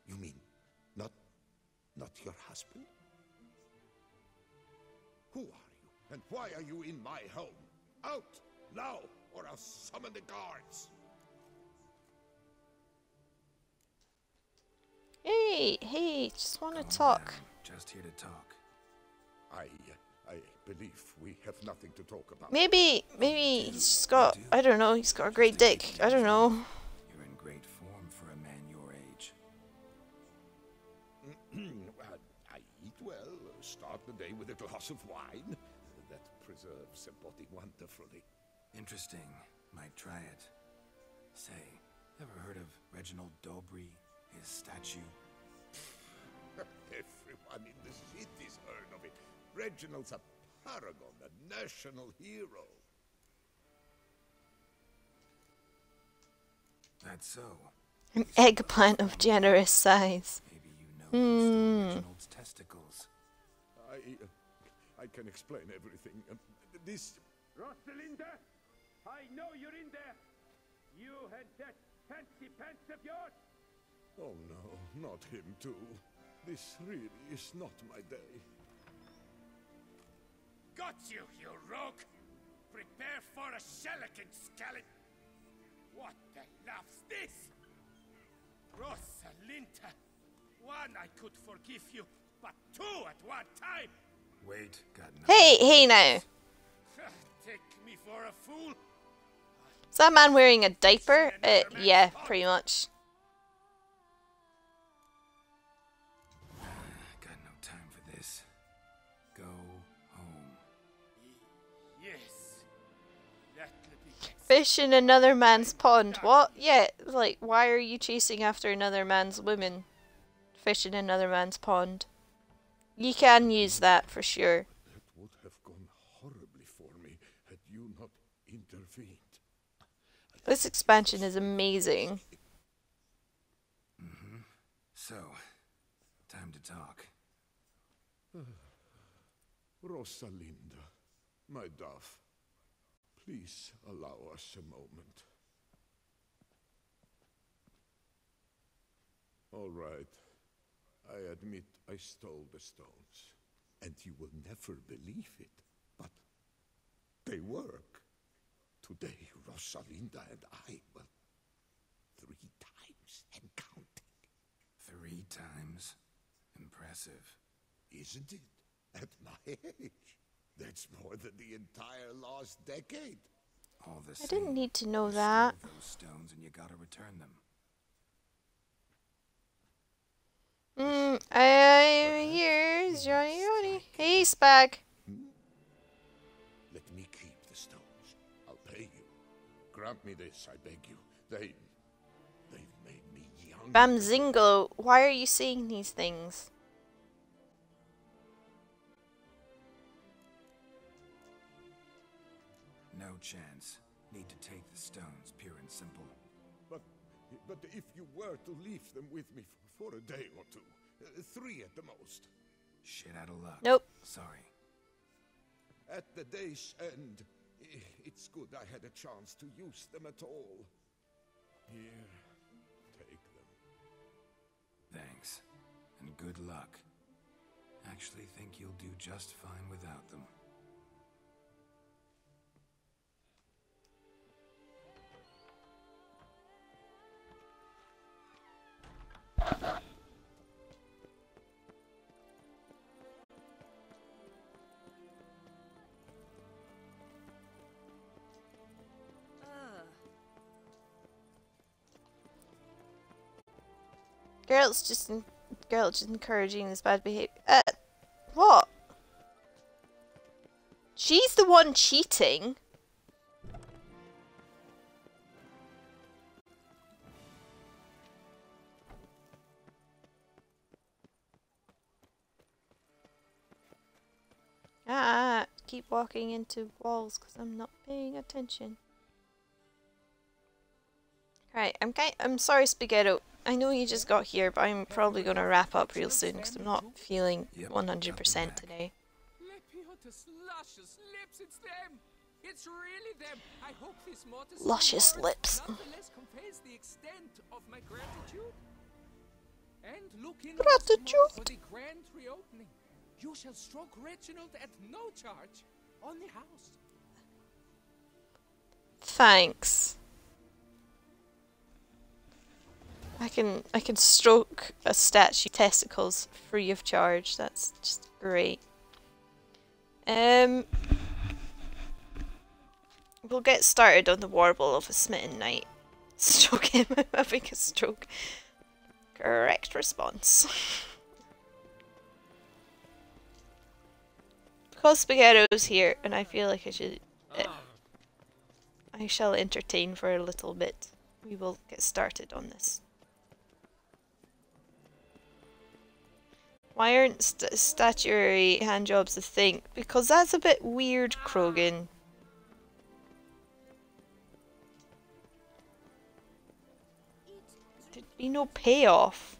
You mean, not your husband? Who are you, and why are you in my home? Out, now, or I'll summon the guards. Hey, just want to talk. Just here to talk. I believe we have nothing to talk about. Maybe he's just got, I don't know, he's got a great dick. I don't know. You're in great form for a man your age. I eat well, start the day with a glass of wine. That preserves the body wonderfully. Interesting. Might try it. Say, ever heard of Reginald Dobry, his statue? Everyone in the city's heard of it. Reginald's a paragon, a national hero. That's so. An eggplant of generous size. Maybe you know who stole Reginald's testicles. I can explain everything. This... Rosalinda, I know you're in there. You and that fancy pants of yours. Oh no, not him too. This really is not my day. Got you, you rogue! Prepare for a shellacking, scallop! What the laugh's this? Rosalinda! One, I could forgive you, but two at one time! Wait, got nothing. Hey now. Take me for a fool? Is that man wearing a diaper? Yeah, pretty much. Got no time for this. Go home. Yes. That'll be Fish in another man's pond. What? Yeah, like, why are you chasing after another man's women? Fish in another man's pond. You can use that for sure. That would have gone horribly for me had you not intervened. This expansion is amazing. So, time to talk. Rosalinda, My dove, please allow us a moment. All right. I admit I stole the stones. And you will never believe it, but they work. Today, Rosalinda and I, well, 3 times and counting. 3 times? Impressive. Isn't it? At my age. That's more than the entire last decade. All the I same, didn't need to know you that. stole those stones and you gotta return them. Here's Johnny. Hey, Spag. Let me keep the stones. I'll pay you. Grant me this, I beg you. They've made me young. Bamzingo, why are you saying these things? No chance. Need to take the stones, pure and simple. But if you were to leave them with me for a day or 2, 3 at the most. Shit out of luck. Nope. Sorry. At the day's end, it's good I had a chance to use them at all. Here, take them. Thanks. And good luck. Actually think you'll do just fine without them. Geralt's just encouraging this bad behavior. What? She's the one cheating. Keep walking into walls because I'm not paying attention. Right, I'm sorry, Spaghetto. I know you just got here, but I'm probably gonna wrap up real soon because I'm not feeling 100% today. It's really them. I hope this modest Luscious lips. nonetheless conveys the extent of my gratitude. And look in for the grand reopening. You shall stroke Reginald at no charge on the house. Thanks. I can stroke a statue testicles free of charge. That's just great. We'll get started on the warble of a smitten knight. Stroke him having a stroke. Correct response. Because Spaghetto's here, and I feel like I should. I shall entertain for a little bit. We will get started on this. Why aren't statuary handjobs a thing? Because that's a bit weird, Krogan. There'd be no payoff.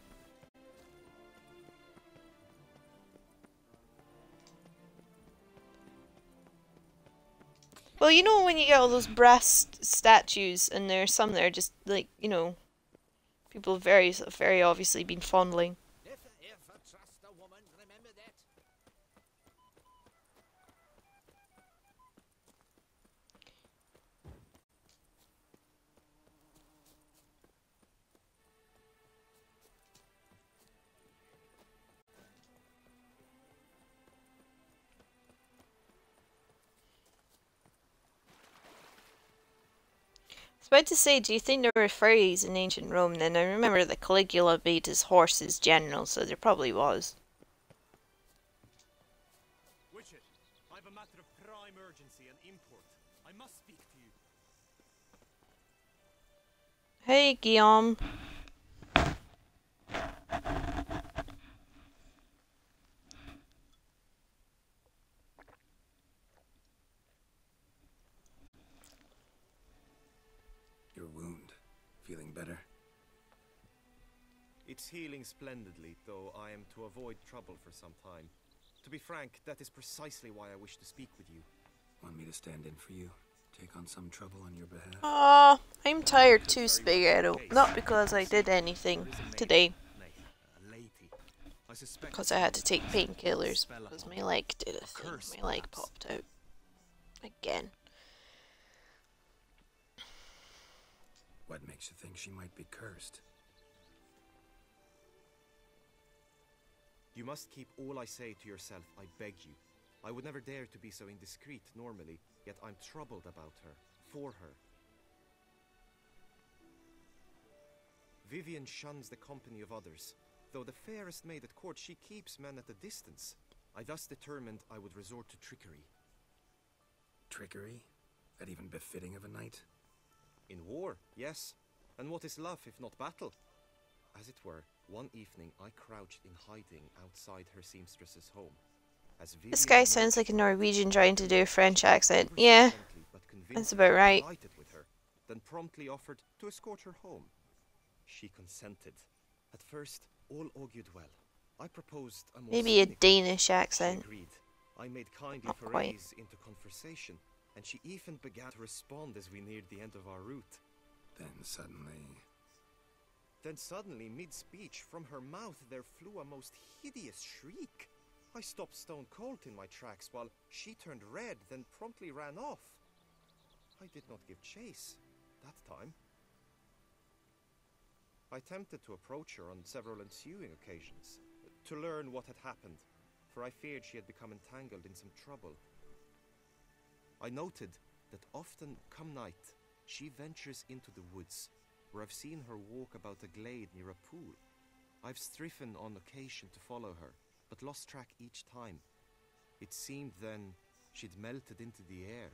Well, you know when you get all those brass statues, and there's some that are just like, you know, people very obviously been fondling. I was about to say, do you think there were furries in ancient Rome? Then I remember that Caligula made his horses general, so there probably was. Witcher, I have a matter of prime urgency and import. I must speak to you. Hey, Guillaume. Your wound. Feeling better? It's healing splendidly, though I am to avoid trouble for some time. To be frank, that is precisely why I wish to speak with you. Want me to stand in for you? Take on some trouble on your behalf? Aw, I'm tired too, Spaghetto. Not because I did anything today. Because I had to take painkillers. Because my leg did a thing. My leg popped out. Again. What makes you think she might be cursed? You must keep all I say to yourself, I beg you. I would never dare to be so indiscreet normally, yet I'm troubled about her, for her. Vivian shuns the company of others. Though the fairest maid at court, she keeps men at a distance. I thus determined I would resort to trickery. Trickery? That even befitting of a knight? In war, yes. And what is love if not battle? As it were, one evening I crouched in hiding outside her seamstress's home. As This guy sounds like a Norwegian trying to do a French accent. Yeah, that's about right. With her, then promptly offered to escort her home. She consented. At first, all augured well. I proposed a more Maybe a cynical. Danish accent. She agreed. I made kindly Not quite. forays into conversation, and she even began to respond as we neared the end of our route. Then suddenly, mid-speech, from her mouth there flew a most hideous shriek. I stopped stone cold in my tracks while she turned red, then promptly ran off. I did not give chase that time. I attempted to approach her on several ensuing occasions, to learn what had happened, for I feared she had become entangled in some trouble. I noted that often, come night, she ventures into the woods, where I've seen her walk about a glade near a pool. I've striven on occasion to follow her, but lost track each time. It seemed then she'd melted into the air.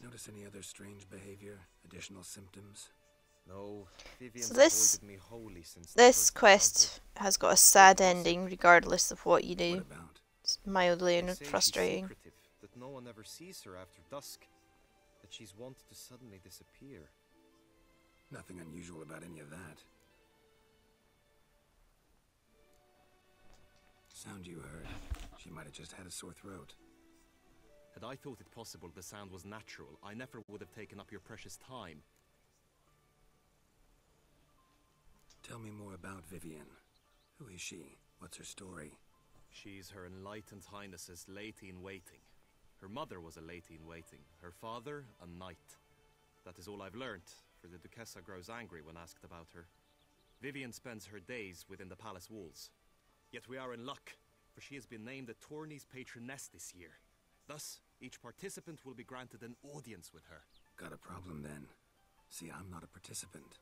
Notice any other strange behavior? Additional symptoms? No, Vivian's So this avoided me wholly since the this first quest has got a sad ending regardless of what you do. What about? It's mildly They say frustrating. she's secretive, that no one ever sees her after dusk, that she's wont to suddenly disappear. Nothing unusual about any of that. Sound you heard. She might have just had a sore throat. Had I thought it possible the sound was natural, I never would have taken up your precious time. Tell me more about Vivian. Who is she? What's her story? She's Her Enlightened Highness's lady-in-waiting. Her mother was a lady-in-waiting, her father a knight. That is all I've learnt, for the Duchessa grows angry when asked about her. Vivian spends her days within the palace walls. Yet we are in luck, for she has been named the tourney's patroness this year. Thus, each participant will be granted an audience with her. Got a problem then. See, I'm not a participant.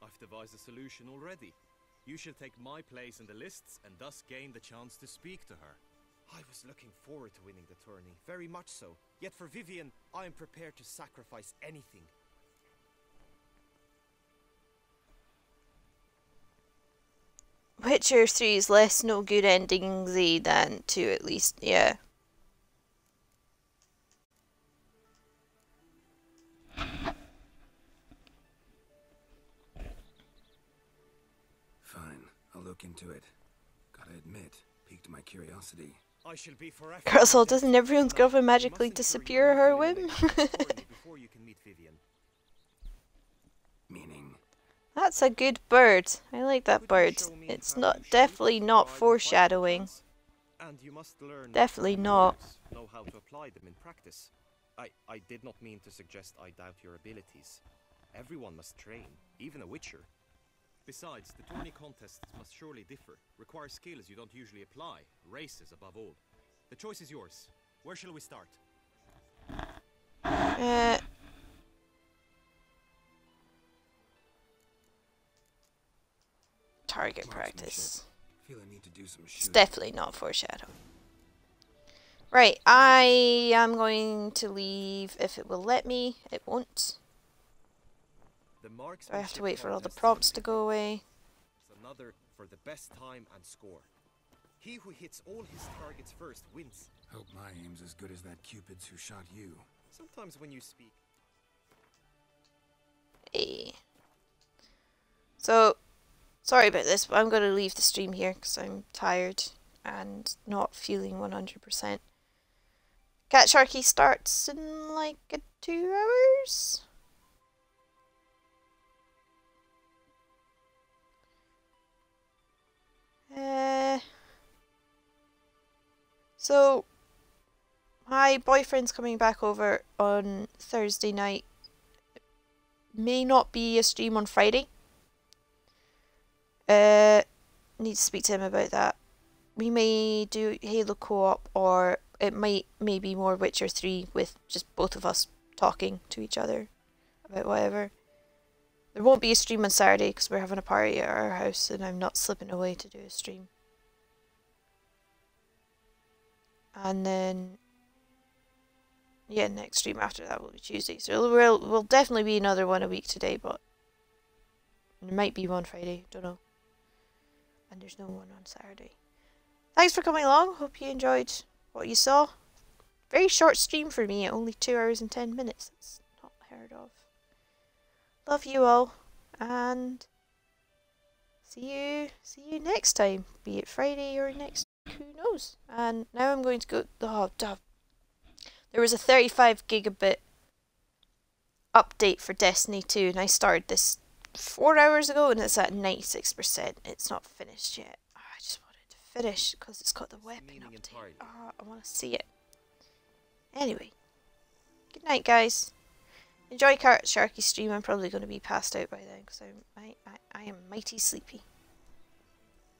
I've devised a solution already. You shall take my place in the lists and thus gain the chance to speak to her. I was looking forward to winning the tourney, very much so. Yet for Vivian, I am prepared to sacrifice anything. Witcher 3 is less no good endingsy than 2 at least, yeah. Fine, I'll look into it. Gotta admit, piqued my curiosity. I shall be forever. Girl, doesn't everyone's girlfriend magically disappear at her whim? Before you can meet Vivian. Meaning? That's a good bird. I like that bird. It's not definitely not foreshadowing. And you must learn Definitely not. know how to apply them in practice. I did not mean to suggest I doubt your abilities. Everyone must train, even a witcher. Besides, the tourney contests must surely differ, require skills you don't usually apply, races above all. The choice is yours. Where shall we start? Target practice. Feel I need to do some It's shooting. definitely not foreshadow. Right, I am going to leave if it will let me. It won't. The I have to wait for all the contests prompts to go away. is another for the best time and score. He who hits all his targets first wins. Hope my aim's as good as that Cupid's who shot you. Sometimes when you speak. Hey. So, Sorry about this, but I'm going to leave the stream here because I'm tired and not feeling 100%. Cat Sharky starts in like 2 hours. So my boyfriend's coming back over on Thursday night. May not be a stream on Friday. Need to speak to him about that. We may do Halo co-op, or it may be more Witcher 3 with just both of us talking to each other about whatever. There won't be a stream on Saturday because we're having a party at our house and I'm not slipping away to do a stream. And then, yeah, next stream after that will be Tuesday. So will definitely be another one a week today, but there might be one Friday, don't know. And there's no one on Saturday. Thanks for coming along. Hope you enjoyed what you saw. Very short stream for me, only 2 hours and 10 minutes. That's not heard of. Love you all, and see you next time, be it Friday or next week, who knows. And now I'm going to go. Oh, duh. There was a 35 gigabit update for Destiny 2, and I started this 4 hours ago, and it's at 96%. It's not finished yet. Oh, I just wanted to finish because it's got the weapon update. Oh, I want to see it. Anyway, good night, guys. Enjoy Cat Sharky's stream. I'm probably going to be passed out by then because I am mighty sleepy.